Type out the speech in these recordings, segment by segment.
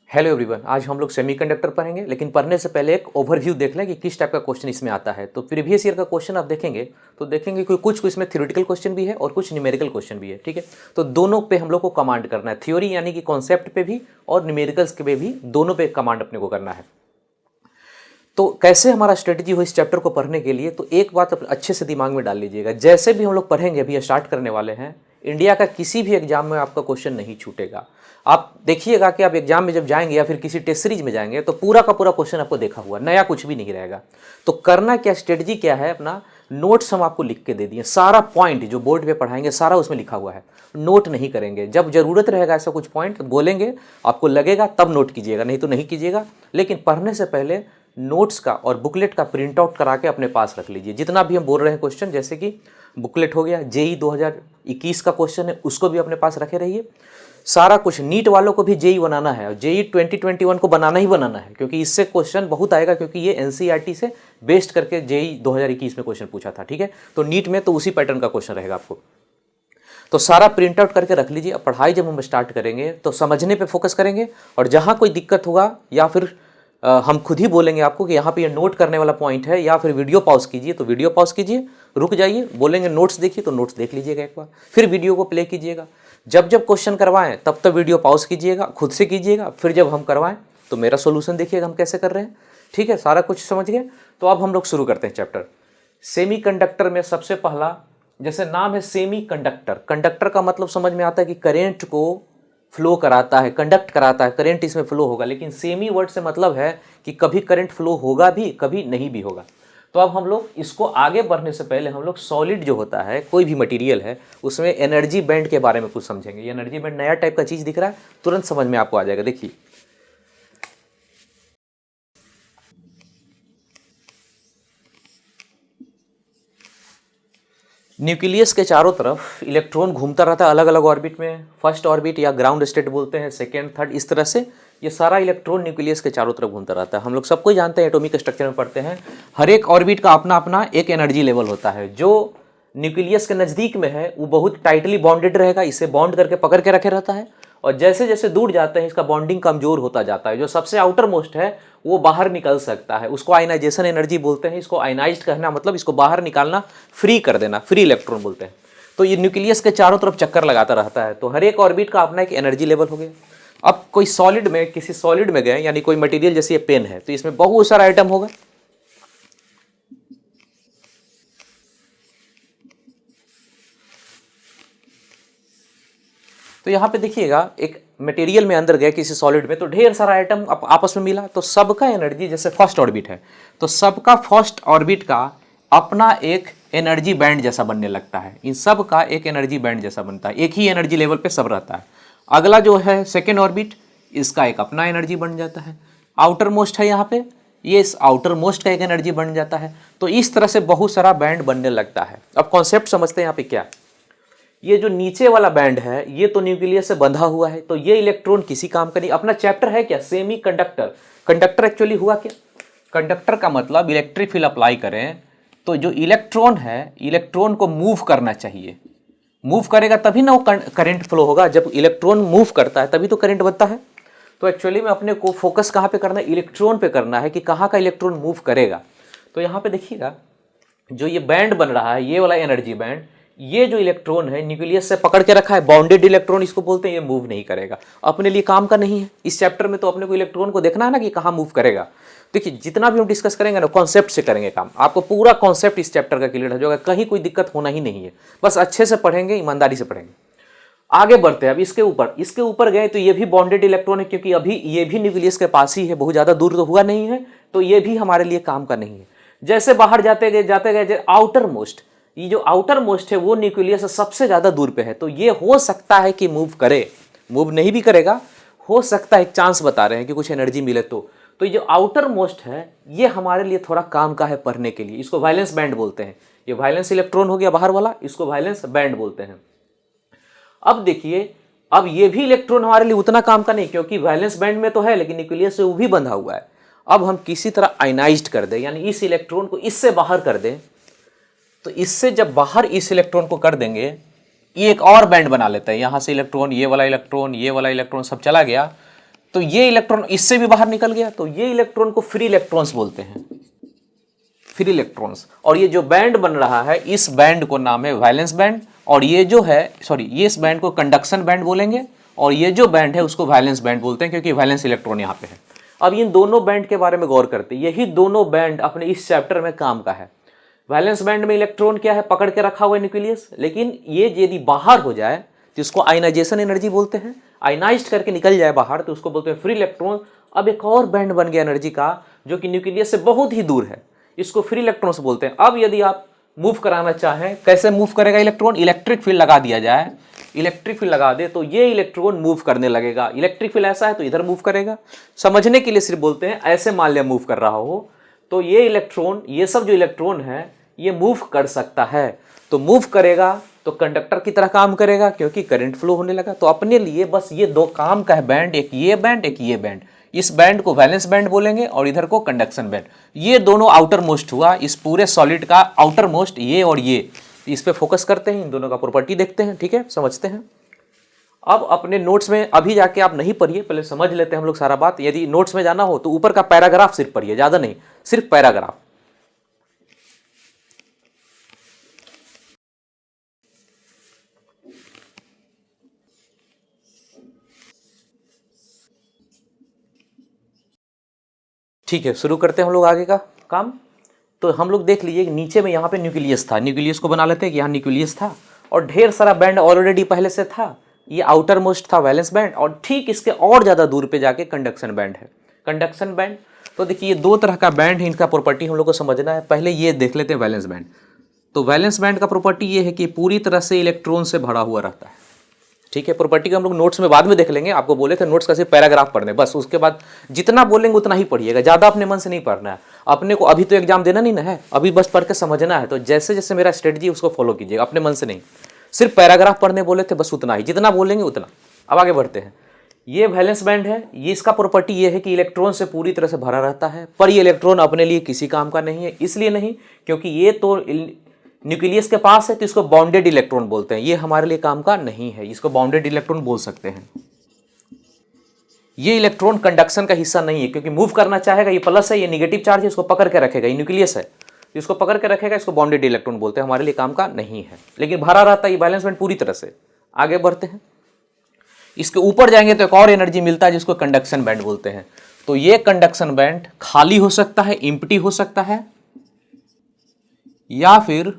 Hello everyone, आज हम लोग सेमीकंडक्टर पढ़ेंगे, लेकिन पढ़ने से पहले एक ओवरव्यू देख लें कि किस टाइप का क्वेश्चन इसमें आता है। तो प्रीवियस ईयर का क्वेश्चन आप देखेंगे तो देखेंगे कि कुछ इसमें थ्योरेटिकल क्वेश्चन भी है और कुछ न्यूमेरिकल क्वेश्चन भी है। ठीक है, तो दोनों पे हम लोग को कमांड करना है, थ्योरी यानी कि कॉन्सेप्ट पे भी और न्यूमेरिकल्स के पे भी, दोनों पे कमांड अपने को करना है। तो कैसे हमारा स्ट्रेटजी हो इस चैप्टर को पढ़ने के लिए, तो एक बात अच्छे से दिमाग में डाल लीजिएगा। जैसे भी हम लोग पढ़ेंगे, अभी स्टार्ट करने वाले हैं, इंडिया का किसी भी एग्जाम में आपका क्वेश्चन नहीं छूटेगा। आप देखिएगा कि आप एग्जाम में जब जाएंगे या फिर किसी टेस्ट सीरीज में जाएंगे तो पूरा का पूरा क्वेश्चन आपको देखा हुआ, नया कुछ भी नहीं रहेगा। तो करना क्या, स्ट्रेटजी क्या है, अपना नोट्स हम आपको लिख के दे दिए, सारा पॉइंट जो बोर्ड पे पढ़ाएंगे सारा उसमें लिखा हुआ है। नोट नहीं करेंगे, जब जरूरत रहेगा ऐसा कुछ पॉइंट बोलेंगे, आपको लगेगा तब नोट कीजिएगा, नहीं तो नहीं कीजिएगा। लेकिन पढ़ने से पहले नोट्स का और बुकलेट का प्रिंट आउट करा के अपने पास रख लीजिए। जितना भी हम बोल रहे हैं क्वेश्चन, जैसे कि बुकलेट हो गया, जेई 2021 का क्वेश्चन है, उसको भी अपने पास रखे रहिए। सारा कुछ, नीट वालों को भी जेई बनाना है और जेई 2021 को बनाना ही बनाना है, क्योंकि इससे क्वेश्चन बहुत आएगा, क्योंकि ये एनसीईआरटी से बेस्ड करके जेई 2021 में क्वेश्चन पूछा था। ठीक है, तो नीट में तो उसी पैटर्न का क्वेश्चन रहेगा आपको। तो सारा प्रिंट आउट करके रख लीजिए। अब पढ़ाई जब हम स्टार्ट करेंगे तो समझने पे फोकस करेंगे, और जहाँ कोई दिक्कत होगा या फिर हम खुद ही बोलेंगे आपको कि यहाँ पे ये नोट करने वाला पॉइंट है, या फिर वीडियो पॉज कीजिए तो वीडियो पॉज कीजिए, रुक जाइए, बोलेंगे नोट्स देखिए तो नोट्स देख लीजिएगा एक बार, फिर वीडियो को प्ले कीजिएगा। जब जब क्वेश्चन करवाएं तब तब वीडियो पॉज कीजिएगा, खुद से कीजिएगा, फिर जब हम करवाएं तो मेरा सोल्यूशन देखिएगा हम कैसे कर रहे हैं। ठीक है, सारा कुछ समझ गए। तो अब हम लोग शुरू करते हैं चैप्टर। सेमी कंडक्टर में सबसे पहला, जैसे नाम है सेमी कंडक्टर, कंडक्टर का मतलब समझ में आता है कि करेंट को फ्लो कराता है, कंडक्ट कराता है, करंट इसमें फ्लो होगा। लेकिन सेमी वर्ड से मतलब है कि कभी करंट फ्लो होगा भी, कभी नहीं भी होगा। तो अब हम लोग इसको आगे बढ़ने से पहले हम लोग सॉलिड जो होता है, कोई भी मटेरियल है, उसमें एनर्जी बैंड के बारे में कुछ समझेंगे। ये एनर्जी बैंड नया टाइप का चीज़ दिख रहा है, तुरंत समझ में आपको आ जाएगा। देखिए, न्यूक्लियस के चारों तरफ इलेक्ट्रॉन घूमता रहता है अलग अलग ऑर्बिट में। फर्स्ट ऑर्बिट या ग्राउंड स्टेट बोलते हैं, सेकेंड, थर्ड, इस तरह से ये सारा इलेक्ट्रॉन न्यूक्लियस के चारों तरफ घूमता रहता है। हम लोग सबको जानते हैं, एटॉमिक स्ट्रक्चर में पढ़ते हैं, हर एक ऑर्बिट का अपना अपना एक एनर्जी लेवल होता है। जो न्यूक्लियस के नज़दीक में है वो बहुत टाइटली बॉन्डेड रहेगा, इसे बॉन्ड करके पकड़ के रखे रहता है, और जैसे जैसे दूर जाते हैं इसका बॉन्डिंग कमजोर होता जाता है। जो सबसे आउटर मोस्ट है वो बाहर निकल सकता है, उसको आयनाइजेशन एनर्जी बोलते हैं। इसको आयनाइज्ड कहना मतलब इसको बाहर निकालना, फ्री कर देना, फ्री इलेक्ट्रॉन बोलते हैं। तो ये न्यूक्लियस के चारों तरफ चक्कर लगाता रहता है। तो हर एक ऑर्बिट का अपना एक एनर्जी लेवल हो गया। अब कोई सॉलिड में, किसी सॉलिड में गए, यानी कोई मटेरियल जैसे ये पेन है, तो इसमें बहुत सारा आइटम होगा। तो यहाँ पे देखिएगा, एक मटेरियल में अंदर गए किसी सॉलिड में, तो ढेर सारा आइटम आपस में मिला, तो सबका एनर्जी, जैसे फर्स्ट ऑर्बिट है तो सबका फर्स्ट ऑर्बिट का अपना एक एनर्जी बैंड जैसा बनने लगता है। इन सब का एक एनर्जी बैंड जैसा बनता है, एक ही एनर्जी लेवल पे सब रहता है। अगला जो है सेकेंड ऑर्बिट, इसका एक अपना एनर्जी बन जाता है। आउटर मोस्ट है यहाँ पे, ये इस आउटर मोस्ट का एक एनर्जी बन जाता है। तो इस तरह से बहुत सारा बैंड बनने लगता है। अब कॉन्सेप्ट समझते हैं यहाँ पे क्या। ये जो नीचे वाला बैंड है ये तो न्यूक्लियस से बंधा हुआ है, तो ये इलेक्ट्रॉन किसी काम का नहीं। अपना चैप्टर है क्या, सेमी कंडक्टर। कंडक्टर एक्चुअली हुआ क्या, कंडक्टर का मतलब इलेक्ट्रिक फील्ड अप्लाई करें तो जो इलेक्ट्रॉन है, इलेक्ट्रॉन को मूव करना चाहिए, मूव करेगा तभी ना वो करंट फ्लो होगा। जब इलेक्ट्रॉन मूव करता है तभी तो करंट बनता है। तो एक्चुअली में अपने को फोकस कहाँ पे करना है, इलेक्ट्रॉन पे करना है कि कहाँ का इलेक्ट्रॉन मूव करेगा। तो यहाँ पे देखिएगा, जो ये बैंड बन रहा है, ये वाला एनर्जी बैंड, ये जो इलेक्ट्रॉन है न्यूक्लियस से पकड़ के रखा है, बाउंडेड इलेक्ट्रॉन इसको बोलते हैं, ये मूव नहीं करेगा, अपने लिए काम का नहीं है। इस चैप्टर में तो अपने को इलेक्ट्रॉन को देखना है ना कि कहाँ मूव करेगा। देखिए, जितना भी हम डिस्कस करेंगे ना, कॉन्सेप्ट से करेंगे काम, आपको पूरा कॉन्सेप्ट इस चैप्टर का क्लियर हो जाएगा, कहीं कोई दिक्कत होना ही नहीं है। बस अच्छे से पढ़ेंगे, ईमानदारी से पढ़ेंगे। आगे बढ़ते हैं। अब इसके ऊपर गए तो ये भी बॉन्डेड इलेक्ट्रॉन है, क्योंकि अभी ये भी न्यूक्लियस के पास ही है, बहुत ज़्यादा दूर तो हुआ नहीं है, तो ये भी हमारे लिए काम का नहीं है। जैसे बाहर जाते गए आउटर मोस्ट, ये जो आउटर मोस्ट है वो न्यूक्लियस से सबसे ज़्यादा दूर पे है, तो ये हो सकता है कि मूव करे, मूव नहीं भी करेगा, हो सकता है, एक चांस बता रहे हैं कि कुछ एनर्जी मिले तो ये जो आउटर मोस्ट है ये हमारे लिए थोड़ा काम का है पढ़ने के लिए। इसको वायलेंस बैंड बोलते हैं। ये वायलेंस इलेक्ट्रॉन हो गया बाहर वाला, इसको वायलेंस बैंड बोलते हैं। अब देखिए, अब ये भी इलेक्ट्रॉन हमारे लिए उतना काम का नहीं, क्योंकि वैलेंस बैंड में तो है लेकिन न्यूक्लियस से वो भी बंधा हुआ है। अब हम किसी तरह आयनाइज्ड कर दें, यानी इस इलेक्ट्रॉन को इससे बाहर कर दें, तो इससे जब बाहर इस इलेक्ट्रॉन को कर देंगे, ये एक और बैंड बना लेता है। यहाँ से इलेक्ट्रॉन, ये वाला इलेक्ट्रॉन, ये वाला इलेक्ट्रॉन सब चला गया, तो ये इलेक्ट्रॉन इससे भी बाहर निकल गया, तो ये इलेक्ट्रॉन को फ्री इलेक्ट्रॉन्स बोलते हैं, फ्री इलेक्ट्रॉन्स। और ये जो बैंड बन रहा है इस बैंड को नाम है वैलेंस बैंड, और ये जो है ये इस बैंड को कंडक्शन बैंड बोलेंगे, और ये जो बैंड है उसको वैलेंस बैंड बोलते हैं क्योंकि वैलेंस इलेक्ट्रॉन यहाँ पे है। अब इन दोनों बैंड के बारे में गौर करते हैं, यही दोनों बैंड अपने इस चैप्टर में काम का है। वैलेंस बैंड में इलेक्ट्रॉन क्या है, पकड़ के रखा हुआ है न्यूक्लियस, लेकिन ये यदि बाहर हो जाए तो इसको आयनाइजेशन एनर्जी बोलते हैं, आयनाइज्ड करके निकल जाए बाहर तो उसको बोलते हैं फ्री इलेक्ट्रॉन। अब एक और बैंड बन गया एनर्जी का जो कि न्यूक्लियस से बहुत ही दूर है, इसको फ्री इलेक्ट्रॉन्स बोलते हैं। अब यदि आप मूव कराना चाहें, कैसे मूव करेगा इलेक्ट्रॉन, इलेक्ट्रिक फील्ड लगा दिया जाए, इलेक्ट्रिक फील्ड लगा दे तो ये इलेक्ट्रॉन मूव करने लगेगा। इलेक्ट्रिक फील्ड ऐसा है तो इधर मूव करेगा, समझने के लिए सिर्फ बोलते हैं। ऐसे मान लिया मूव कर रहा हो तो ये इलेक्ट्रॉन, ये सब जो इलेक्ट्रॉन है ये मूव कर सकता है, तो मूव करेगा तो कंडक्टर की तरह काम करेगा क्योंकि करंट फ्लो होने लगा। तो अपने लिए बस ये दो काम का है बैंड, एक ये बैंड एक ये बैंड। इस बैंड को वैलेंस बैंड बोलेंगे और इधर को कंडक्शन बैंड। ये दोनों आउटर मोस्ट हुआ, इस पूरे सॉलिड का आउटर मोस्ट ये और ये, इस पे फोकस करते हैं, इन दोनों का प्रॉपर्टी देखते हैं, ठीक है, समझते हैं। अब अपने नोट्स में अभी जाके आप नहीं पढ़िए, पहले समझ लेते हैं हम लोग सारा बात। यदि नोट्स में जाना हो तो ऊपर का पैराग्राफ सिर्फ पढ़िए, ज्यादा नहीं, सिर्फ पैराग्राफ। ठीक है, शुरू करते हैं हम लोग आगे का काम। तो हम लोग देख लीजिए नीचे में यहाँ पे न्यूक्लियस था, न्यूक्लियस को बना लेते हैं कि यहाँ न्यूक्लियस था और ढेर सारा बैंड ऑलरेडी पहले से था। ये आउटर मोस्ट था वैलेंस बैंड, और ठीक इसके और ज़्यादा दूर पे जाके कंडक्शन बैंड है। कंडक्शन बैंड तो देखिए ये दो तरह का बैंड है, इनका प्रॉपर्टी हम लोग को समझना है। पहले ये देख लेते हैं वैलेंस बैंड। तो वैलेंस बैंड का प्रॉपर्टी ये है कि पूरी तरह से इलेक्ट्रॉन से भरा हुआ रहता है, ठीक है। प्रॉपर्टी को हम लोग नोट्स में बाद में देख लेंगे, आपको बोले थे नोट्स का सिर्फ पैराग्राफ पढ़ने, बस उसके बाद जितना बोलेंगे उतना ही पढ़िएगा, ज़्यादा अपने मन से नहीं पढ़ना है। अपने को अभी तो एग्जाम देना नहीं ना है, अभी बस पढ़ के समझना है। तो जैसे जैसे मेरा स्ट्रेटजी उसको फॉलो कीजिएगा, अपने मन से नहीं। सिर्फ पैराग्राफ पढ़ने बोले थे, बस उतना ही, जितना बोलेंगे उतना। अब आगे बढ़ते हैं। ये वैलेंस बैंड है, ये इसका प्रॉपर्टी ये है कि इलेक्ट्रॉन से पूरी तरह से भरा रहता है, पर ये इलेक्ट्रॉन अपने लिए किसी काम का नहीं है। इसलिए नहीं क्योंकि ये तो न्यूक्लियस के पास है तो इसको बाउंडेड इलेक्ट्रॉन बोलते हैं, ये हमारे लिए काम का नहीं है, इसको बाउंडेड इलेक्ट्रॉन बोल सकते हैं। ये इलेक्ट्रॉन कंडक्शन का हिस्सा नहीं है क्योंकि मूव करना चाहेगा, ये प्लस है, ये नेगेटिव चार्ज है, इसको पकड़ के रखेगा, ये न्यूक्लियस है, इसको पकड़ के रखेगा, इसको बाउंडेड इलेक्ट्रॉन बोलते हैं, हमारे लिए काम का नहीं है। लेकिन भरा रहता है ये वैलेंस बैंड पूरी तरह से। आगे बढ़ते हैं, इसके ऊपर जाएंगे तो एक और एनर्जी मिलता है जिसको कंडक्शन बैंड बोलते हैं। तो ये कंडक्शन बैंड खाली हो सकता है, इम्प्टी हो सकता है, या फिर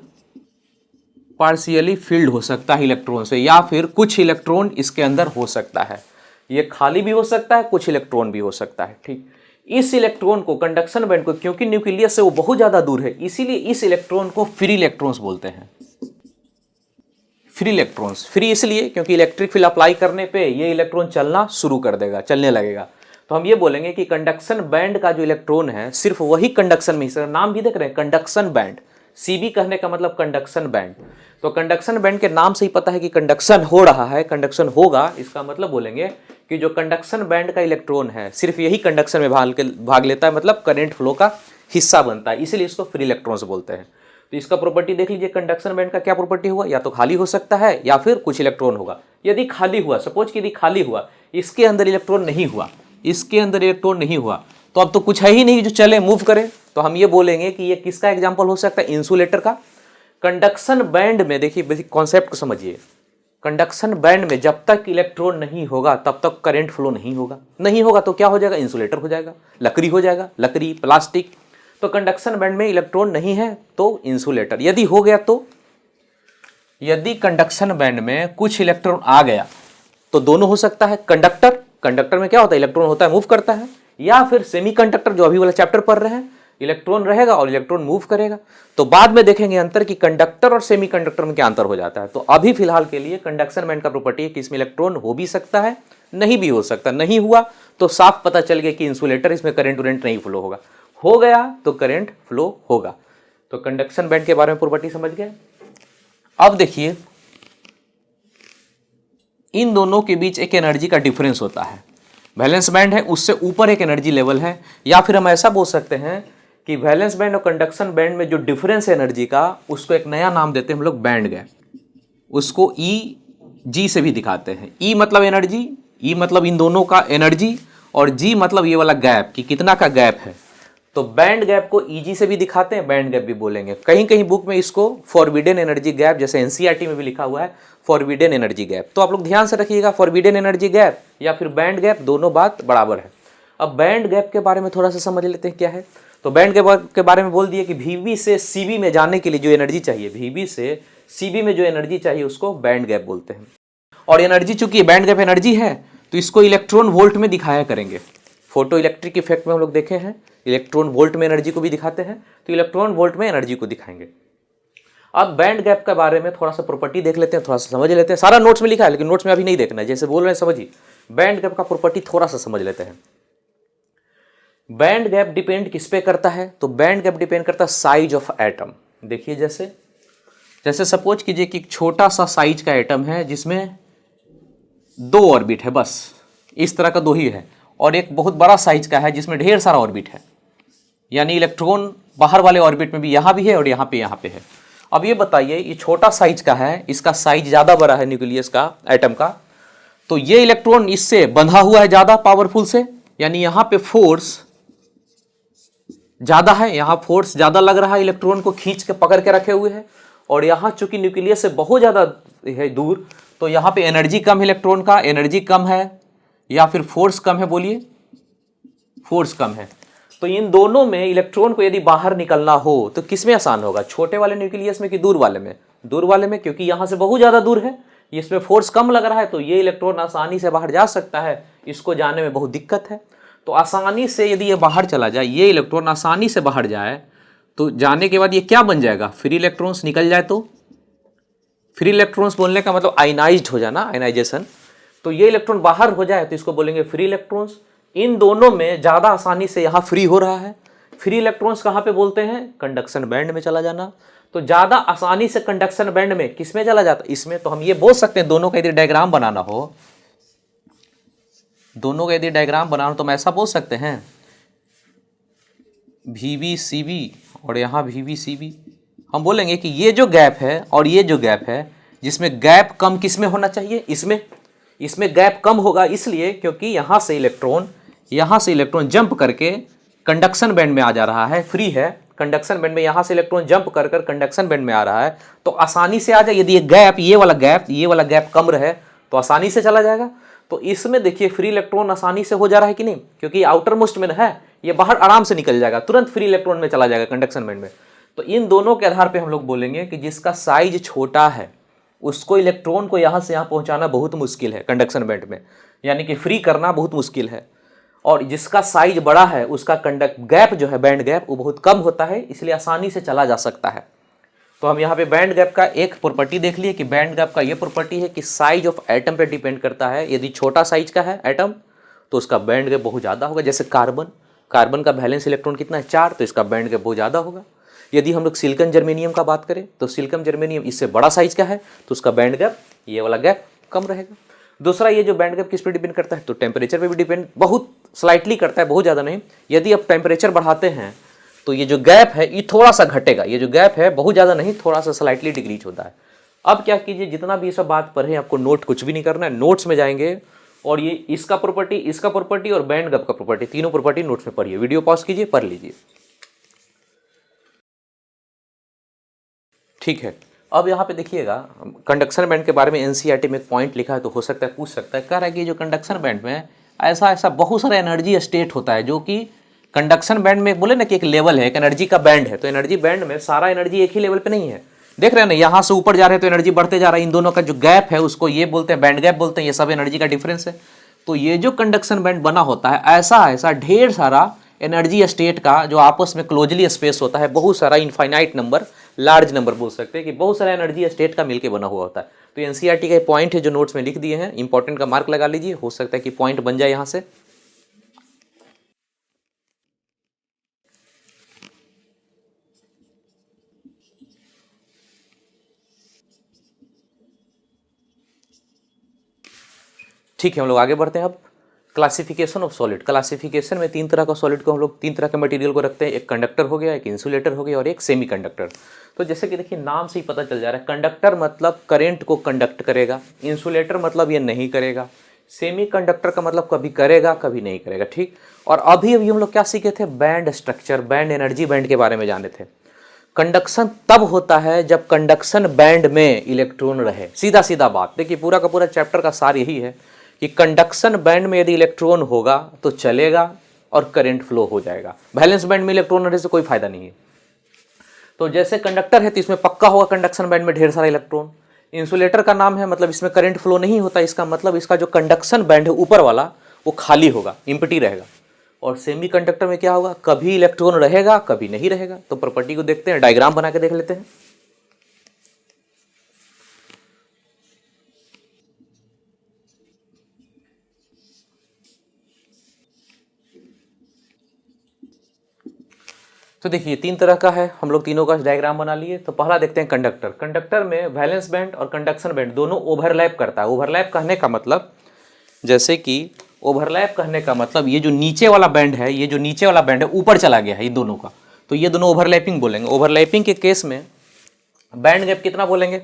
पार्शियली फिल्ड हो सकता है इलेक्ट्रॉन से, या फिर कुछ इलेक्ट्रॉन इसके अंदर हो सकता है। ये खाली भी हो सकता है, कुछ इलेक्ट्रॉन भी हो सकता है, ठीक। इस इलेक्ट्रॉन को, कंडक्शन बैंड को, क्योंकि न्यूक्लियस से वो बहुत ज़्यादा दूर है, इसीलिए इस इलेक्ट्रॉन को फ्री इलेक्ट्रॉन्स बोलते हैं। फ्री इलेक्ट्रॉन्स, फ्री इसलिए क्योंकि इलेक्ट्रिक फील्ड अप्लाई करने पे ये इलेक्ट्रॉन चलना शुरू कर देगा, चलने लगेगा। तो हम ये बोलेंगे कि कंडक्शन बैंड का जो इलेक्ट्रॉन है सिर्फ वही कंडक्शन में, इसका नाम भी देख रहे हैं कंडक्शन बैंड, सीबी कहने का मतलब कंडक्शन बैंड। तो कंडक्शन बैंड के नाम से ही पता है कि कंडक्शन हो रहा है, कंडक्शन होगा, इसका मतलब बोलेंगे कि जो कंडक्शन बैंड का इलेक्ट्रॉन है सिर्फ यही कंडक्शन में भाग लेता है, मतलब करंट फ्लो का हिस्सा बनता है, इसीलिए इसको फ्री इलेक्ट्रॉन्स बोलते हैं। तो इसका प्रॉपर्टी देख लीजिए, कंडक्शन बैंड का क्या प्रॉपर्टी हुआ, या तो खाली हो सकता है या फिर कुछ इलेक्ट्रॉन होगा। यदि खाली हुआ, सपोज कि यदि खाली हुआ, इसके अंदर इलेक्ट्रॉन नहीं हुआ, इसके अंदर इलेक्ट्रॉन नहीं हुआ, तो अब तो कुछ है ही नहीं जो चले, मूव करे। तो हम ये बोलेंगे कि ये किसका एग्जाम्पल हो सकता है, इंसुलेटर का। कंडक्शन बैंड में देखिए बेसिक कॉन्सेप्ट को समझिए, कंडक्शन बैंड में जब तक इलेक्ट्रॉन नहीं होगा तब तक करंट फ्लो नहीं होगा, नहीं होगा तो क्या हो जाएगा, इंसुलेटर हो जाएगा, लकड़ी हो जाएगा, लकड़ी, प्लास्टिक। तो कंडक्शन बैंड में इलेक्ट्रॉन नहीं है तो इंसुलेटर। यदि हो गया तो, यदि कंडक्शन बैंड में कुछ इलेक्ट्रॉन आ गया तो दोनों हो सकता है, कंडक्टर, कंडक्टर में क्या होता है, इलेक्ट्रॉन होता है, मूव करता है, या फिर सेमीकंडक्टर जो अभी वाला चैप्टर पढ़ रहे हैं, इलेक्ट्रॉन रहेगा और इलेक्ट्रॉन मूव करेगा। तो बाद में देखेंगे अंतर कि कंडक्टर और सेमीकंडक्टर में क्या अंतर हो जाता है। तो अभी फिलहाल के लिए कंडक्शन बैंड का प्रॉपर्टी है कि इसमें इलेक्ट्रॉन हो भी सकता है, नहीं भी हो सकता। नहीं हुआ तो साफ पता चल गया कि इंसुलेटर, इसमें करंट वरेंट नहीं फ्लो होगा। हो गया तो करंट फ्लो होगा। तो कंडक्शन बैंड के बारे में प्रॉपर्टी समझ गए। अब देखिए इन दोनों के बीच एक एनर्जी का डिफरेंस होता है। वैलेंस बैंड है, उससे ऊपर एक एनर्जी लेवल है, या फिर हम ऐसा बोल सकते हैं कि वैलेंस बैंड और कंडक्शन बैंड में जो डिफरेंस है एनर्जी का, उसको एक नया नाम देते हैं हम लोग बैंड गैप। उसको ई जी से भी दिखाते हैं। ई मतलब एनर्जी, ई मतलब इन दोनों का एनर्जी, और जी मतलब ये वाला गैप कि कितना का गैप है। तो बैंड गैप को ईजी से भी दिखाते हैं, बैंड गैप भी बोलेंगे। कहीं कहीं बुक में इसको फॉरबिडन एनर्जी गैप, जैसे एनसीईआरटी में भी लिखा हुआ है फॉरबिडन एनर्जी गैप। तो आप लोग ध्यान से रखिएगा, फॉरबिडन एनर्जी गैप या फिर बैंड गैप, दोनों बात बराबर है। अब बैंड गैप के बारे में थोड़ा सा समझ लेते हैं क्या है। तो बैंड गैप के बारे में बोल दिए कि VB से CB में जाने के लिए जो एनर्जी चाहिए, VB से CB में जो एनर्जी चाहिए उसको बैंड गैप बोलते हैं। और एनर्जी चूंकि बैंड गैप एनर्जी है तो इसको इलेक्ट्रॉन वोल्ट में दिखाया करेंगे। फोटो इलेक्ट्रिक इफेक्ट में हम लोग देखे हैं, इलेक्ट्रॉन वोल्ट में एनर्जी को भी दिखाते हैं, तो इलेक्ट्रॉन वोल्ट में एनर्जी को दिखाएंगे। अब बैंड गैप के बारे में थोड़ा सा प्रॉपर्टी देख लेते हैं, थोड़ा सा समझ लेते हैं। सारा नोट्स में लिखा है लेकिन नोट्स में अभी नहीं देखना है, जैसे बोल रहे हैं समझिए। बैंड गैप का प्रॉपर्टी थोड़ा सा समझ लेते हैं। बैंड गैप डिपेंड किस पे करता है, तो बैंड गैप डिपेंड करता है साइज ऑफ एटम। देखिए जैसे सपोज कीजिए कि एक छोटा सा साइज का एटम है जिसमें 2 ऑर्बिट है, बस इस तरह का 2 ही है, और एक बहुत बड़ा साइज का है जिसमें ढेर सारा ऑर्बिट है, यानी इलेक्ट्रॉन बाहर वाले ऑर्बिट में भी यहाँ भी है और यहाँ पे है। अब ये बताइए, ये छोटा साइज का है, इसका साइज ज़्यादा बड़ा है न्यूक्लियस का, एटम का, तो ये इलेक्ट्रॉन इससे बंधा हुआ है ज़्यादा पावरफुल से, यानी यहाँ पे फोर्स ज़्यादा है, यहाँ फोर्स ज़्यादा लग रहा है, इलेक्ट्रॉन को खींच के पकड़ के रखे हुए है। और यहाँ चूंकि न्यूक्लियस से बहुत ज़्यादा है दूर, तो यहाँ पे एनर्जी कम है, इलेक्ट्रॉन का एनर्जी कम है या फिर फोर्स कम है, बोलिए फोर्स कम है। तो इन दोनों में इलेक्ट्रॉन को यदि बाहर निकलना हो तो किस में आसान होगा, छोटे वाले न्यूक्लियस में कि दूर वाले में? दूर वाले में, क्योंकि यहाँ से बहुत ज़्यादा दूर है, इसमें फोर्स कम लग रहा है, तो ये इलेक्ट्रॉन आसानी से बाहर जा सकता है, इसको जाने में बहुत दिक्कत है। तो आसानी से यदि ये बाहर चला जाए, ये इलेक्ट्रॉन आसानी से बाहर जाए, तो जाने के बाद ये क्या बन जाएगा, फ्री इलेक्ट्रॉन्स निकल जाए तो फ्री इलेक्ट्रॉन्स बोलने का मतलब आयनाइज्ड हो जाना, आयनाइजेशन। तो ये इलेक्ट्रॉन बाहर हो जाए तो इसको बोलेंगे फ्री इलेक्ट्रॉन्स। इन दोनों में ज़्यादा आसानी से यहाँ फ्री हो रहा है। फ्री इलेक्ट्रॉन्स कहाँ पे बोलते हैं, कंडक्शन बैंड में चला जाना। तो ज़्यादा आसानी से कंडक्शन बैंड में किस में चला जाता, इसमें। तो हम ये बोल सकते हैं, दोनों का यदि डायग्राम बनाना हो, दोनों का यदि डायग्राम बनाना हो तो हम ऐसा बोल सकते हैं, VBCB और यहाँ VBCB। हम बोलेंगे कि ये जो गैप है और ये जो गैप है, जिसमें गैप कम किस में होना चाहिए, इसमें गैप कम होगा, इसलिए क्योंकि यहाँ से इलेक्ट्रॉन जंप करके कंडक्शन बैंड में आ जा रहा है, फ्री है कंडक्शन बैंड में, यहाँ से इलेक्ट्रॉन जंप कर कंडक्शन बैंड में आ रहा है, तो आसानी से आ जाए। यदि ये वाला गैप कम रहे तो आसानी से चला जाएगा। तो इसमें देखिए फ्री इलेक्ट्रॉन आसानी से हो जा रहा है कि नहीं, क्योंकि आउटर मोस्ट में है, ये बाहर आराम से निकल जाएगा, तुरंत फ्री इलेक्ट्रॉन में चला जाएगा कंडक्शन बैंड में। तो इन दोनों के आधार पे हम लोग बोलेंगे कि जिसका साइज छोटा है उसको इलेक्ट्रॉन को यहाँ से यहाँ पहुँचाना बहुत मुश्किल है कंडक्शन बैंड में, यानी कि फ्री करना बहुत मुश्किल है। और जिसका साइज बड़ा है उसका गैप जो है, बैंड गैप, वो बहुत कम होता है, इसलिए आसानी से चला जा सकता है। तो हम यहाँ पे बैंड गैप का एक प्रॉपर्टी देख लिए कि बैंड गैप का ये प्रॉपर्टी है कि साइज ऑफ एटम पे डिपेंड करता है। यदि छोटा साइज का है एटम तो उसका बैंड गैप बहुत ज़्यादा होगा। जैसे कार्बन का वैलेंस इलेक्ट्रॉन कितना है, 4, तो इसका बैंड गैप बहुत ज़्यादा होगा। यदि हम लोग सिलिकॉन जर्मेनियम का बात करें तो सिलिकॉन जर्मेनियम इससे बड़ा साइज का है, तो उसका बैंड गैप, ये वाला गैप, कम रहेगा। दूसरा, ये जो बैंड गैप किस पे डिपेंड करता है, तो टेम्परेचर पे भी डिपेंड बहुत स्लाइटली करता है, बहुत ज़्यादा नहीं। यदि आप टेम्परेचर बढ़ाते हैं तो ये जो गैप है ये थोड़ा सा घटेगा, ये जो गैप है बहुत ज़्यादा नहीं, थोड़ा सा स्लाइटली डिक्रीज होता है। अब क्या कीजिए, जितना भी ये सब बात पढ़े आपको नोट कुछ भी नहीं करना है, नोट्स में जाएंगे और ये इसका प्रॉपर्टी और बैंड गैप का प्रॉपर्टी, तीनों प्रॉपर्टी नोट्स में पढ़िए। वीडियो पॉज कीजिए, पढ़ लीजिए, ठीक है। अब यहाँ पे देखिएगा, कंडक्शन बैंड के बारे में एनसीईआरटी में एक पॉइंट लिखा है, तो हो सकता है पूछ सकता है, कह रहा है कि जो कंडक्शन बैंड में ऐसा बहुत सारा एनर्जी स्टेट होता है, जो कि कंडक्शन बैंड में बोले ना कि एक लेवल है, एक एनर्जी का बैंड है, तो एनर्जी बैंड में सारा एनर्जी एक ही लेवल पे नहीं है। देख रहे हैं ना, यहाँ से ऊपर जा रहे हैं तो एनर्जी बढ़ते जा रहा है, इन दोनों का जो गैप है उसको ये बोलते हैं बैंड गैप बोलते हैं, ये सब एनर्जी का डिफरेंस है। तो ये जो कंडक्शन बैंड बना होता है, ऐसा ढेर सारा एनर्जी स्टेट का जो आपस में क्लोजली स्पेस होता है, बहुत सारा इनफाइनाइट नंबर, लार्ज नंबर बोल सकते हैं कि बहुत सारा एनर्जी स्टेट का मिलके बना हुआ होता है। तो एनसीईआरटी का पॉइंट है जो नोट्स में लिख दिए हैं, इंपॉर्टेंट का मार्क लगा लीजिए, हो सकता है कि पॉइंट बन जाए यहाँ से। ठीक है, हम लोग आगे बढ़ते हैं। अब क्लासिफिकेशन ऑफ सॉलिड। क्लासिफिकेशन में 3 तरह का सॉलिड को हम लोग 3 तरह के मटेरियल को रखते हैं, एक कंडक्टर हो गया, एक इंसुलेटर हो गया और एक सेमी कंडक्टर। तो जैसे कि देखिए नाम से ही पता चल जा रहा है, कंडक्टर मतलब करंट को कंडक्ट करेगा, इंसुलेटर मतलब ये नहीं करेगा, सेमीकंडक्टर का मतलब कभी करेगा कभी नहीं करेगा, ठीक। और अभी अभी हम लोग क्या सीखे थे, band structure, band energy band के बारे में जाने थे। कंडक्शन तब होता है जब कंडक्शन बैंड में इलेक्ट्रॉन रहे, सीधा सीधा बात। देखिए पूरा का पूरा चैप्टर का सार यही है कि कंडक्शन बैंड में यदि इलेक्ट्रॉन होगा तो चलेगा और करंट फ्लो हो जाएगा। वैलेंस बैंड में इलेक्ट्रॉन रहने से कोई फायदा नहीं है। तो जैसे कंडक्टर है तो इसमें पक्का होगा कंडक्शन बैंड में ढेर सारा इलेक्ट्रॉन। इंसुलेटर का नाम है, मतलब इसमें करंट फ्लो नहीं होता, इसका मतलब इसका जो कंडक्शन बैंड है ऊपर वाला वो खाली होगा, एम्प्टी रहेगा। और सेमीकंडक्टर में क्या होगा, कभी इलेक्ट्रॉन रहेगा कभी नहीं रहेगा। तो प्रॉपर्टी को देखते हैं, डायग्राम बना के देख लेते हैं। तो देखिए तीन तरह का है, हम लोग तीनों का डायग्राम बना लिए। तो पहला देखते हैं कंडक्टर। कंडक्टर में वैलेंस बैंड और कंडक्शन बैंड दोनों ओवरलैप करता है। ओवरलैप कहने का मतलब, जैसे कि ओवरलैप कहने का मतलब ये जो नीचे वाला बैंड है, ये जो नीचे वाला बैंड है ऊपर चला गया है ये दोनों का, तो ये दोनों ओवरलैपिंग बोलेंगे। ओवरलैपिंग के केस में बैंड गैप कितना बोलेंगे,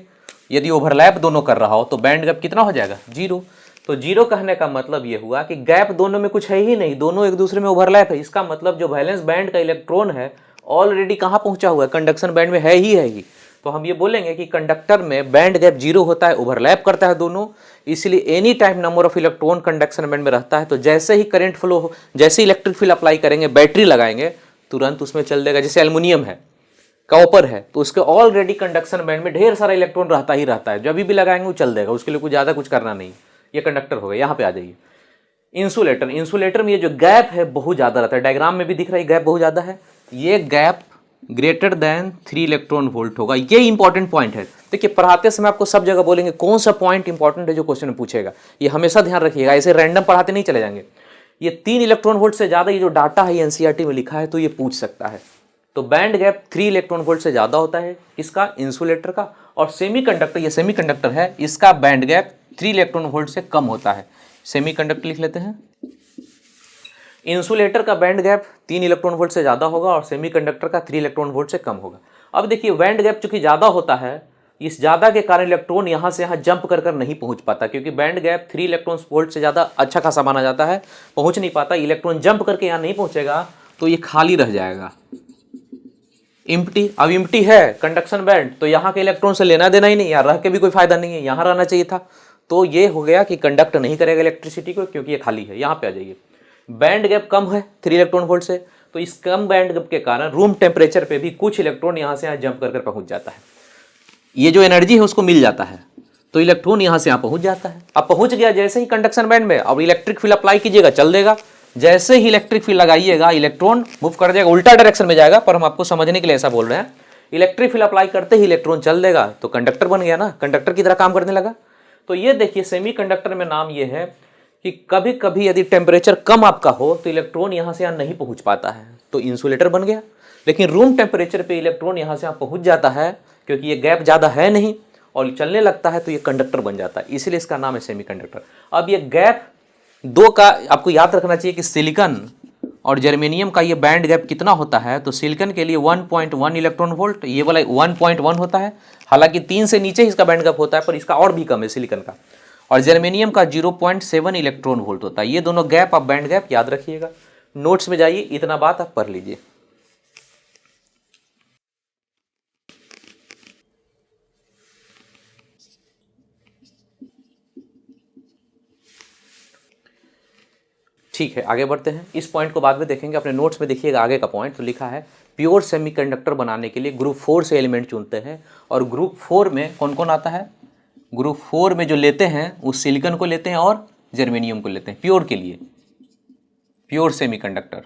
यदि ओवरलैप दोनों कर रहा हो तो बैंड गैप कितना हो जाएगा, 0। तो 0 कहने का मतलब ये हुआ कि गैप दोनों में कुछ है ही नहीं, दोनों एक दूसरे में ओवरलैप है। इसका मतलब जो वैलेंस बैंड का इलेक्ट्रॉन है ऑलरेडी कहाँ पहुंचा हुआ है, कंडक्शन बैंड में है ही। तो हम ये बोलेंगे कि कंडक्टर में बैंड गैप 0 होता है, ओवरलैप करता है दोनों, इसलिए any time number of electron conduction band में रहता है। तो जैसे ही करंट फ्लो हो, जैसे इलेक्ट्रिक फील्ड अप्लाई करेंगे, बैटरी लगाएंगे, तुरंत उसमें चल देगा। जैसे एल्युमिनियम है, कॉपर है, तो उसके ऑलरेडी कंडक्शन बैंड में ढेर सारा इलेक्ट्रॉन रहता ही रहता है, जब भी लगाएंगे वो चल देगा, उसके लिए कुछ ज़्यादा कुछ करना नहीं। ये कंडक्टर हो गया। यहाँ पे आ जाइए इंसुलेटर। इंसुलेटर में ये जो गैप है बहुत ज़्यादा रहता है, डायग्राम में भी दिख रहा है गैप बहुत ज़्यादा है। ये gap greater than 3 electron volt होगा। ये इंपॉर्टेंट पॉइंट है। देखिए पढ़ाते समय आपको सब जगह बोलेंगे कौन सा पॉइंट इंपॉर्टेंट है जो क्वेश्चन में पूछेगा, ये हमेशा ध्यान रखिएगा, ऐसे रैंडम पढ़ाते नहीं चले जाएंगे। ये 3 इलेक्ट्रॉन वोल्ट से ज़्यादा ये जो डाटा है एनसीईआरटी में लिखा है तो ये पूछ सकता है। तो बैंड गैप 3 इलेक्ट्रॉन वोल्ट से ज़्यादा होता है किसका, इंसुलेटर का। और सेमीकंडक्टर, ये सेमीकंडक्टर है, इसका बैंड गैप 3 इलेक्ट्रॉन वोल्ट से कम होता है। सेमीकंडक्टर लिख लेते हैं। इंसुलेटर का बैंड गैप 3 इलेक्ट्रॉन वोल्ट से ज़्यादा होगा और सेमीकंडक्टर का 3 इलेक्ट्रॉन वोल्ट से कम होगा। अब देखिए बैंड गैप चूंकि ज़्यादा होता है, इस ज़्यादा के कारण इलेक्ट्रॉन यहाँ से यहाँ जंप कर नहीं पहुँच पाता, क्योंकि बैंड गैप 3 इलेक्ट्रॉन वोल्ट से ज़्यादा अच्छा खासा माना जाता है, पहुँच नहीं पाता। इलेक्ट्रॉन जंप करके यहाँ नहीं पहुँचेगा तो ये खाली रह जाएगा, इम्प्टी। अब इम्प्टी है कंडक्शन बैंड, तो यहाँ के इलेक्ट्रॉन से लेना देना ही नहीं, यहाँ रह के भी कोई फायदा नहीं है, यहाँ रहना चाहिए था। तो ये हो गया कि कंडक्ट नहीं करेगा इलेक्ट्रिसिटी को, क्योंकि ये खाली है। यहाँ पे आ जाइए, बैंड गैप कम है 3 इलेक्ट्रॉन वोल्ट से, तो इस कम बैंड गैप के कारण रूम टेम्परेचर पे भी कुछ इलेक्ट्रॉन यहाँ से यहाँ जंप कर पहुँच जाता है, ये जो एनर्जी है उसको मिल जाता है, तो इलेक्ट्रॉन यहाँ से यहाँ पहुँच जाता है। अब पहुँच गया जैसे ही कंडक्शन बैंड में, अब इलेक्ट्रिक फील्ड अप्लाई कीजिएगा चल देगा। जैसे ही इलेक्ट्रिक फील्ड लगाइएगा इलेक्ट्रॉन मूव कर जाएगा, उल्टा डायरेक्शन में जाएगा, पर हम आपको समझने के लिए ऐसा बोल रहे हैं। इलेक्ट्रिक फील्ड अप्लाई करते ही इलेक्ट्रॉन चल देगा, तो कंडक्टर बन गया ना, कंडक्टर की तरह काम करने लगा। तो ये देखिए सेमीकंडक्टर में नाम ये है कि कभी कभी यदि टेम्परेचर कम आपका हो तो इलेक्ट्रॉन यहाँ से यहाँ नहीं पहुँच पाता है, तो इंसुलेटर बन गया। लेकिन रूम टेम्परेचर पे इलेक्ट्रॉन यहाँ से यहाँ पहुँच जाता है, क्योंकि ये गैप ज़्यादा है नहीं और चलने लगता है, तो ये कंडक्टर बन जाता है, इसलिए इसका नाम है सेमीकंडक्टर। अब ये गैप 2 का आपको याद रखना चाहिए कि सिलिकॉन और जर्मेनियम का ये बैंड गैप कितना होता है। तो सिलिकॉन के लिए 1.1 इलेक्ट्रॉन वोल्ट, ये वाला 1.1 होता है। हालांकि 3 से नीचे इसका बैंड गैप होता है, पर इसका और भी कम है सिलिकॉन का। और जर्मेनियम का 0.7 इलेक्ट्रॉन वोल्ट होता है। ये दोनों गैप आप बैंड गैप याद रखिएगा, नोट्स में जाइए, इतना बात आप पढ़ लीजिए। ठीक है, आगे बढ़ते हैं। इस पॉइंट को बाद में देखेंगे, अपने नोट्स में देखिएगा आगे का पॉइंट। तो लिखा है प्योर सेमीकंडक्टर बनाने के लिए ग्रुप 4 से एलिमेंट चुनते हैं। और ग्रुप 4 में कौन कौन आता है, ग्रुप 4 में जो लेते हैं वो सिलिकॉन को लेते हैं और जर्मेनियम को लेते हैं प्योर के लिए, प्योर सेमीकंडक्टर।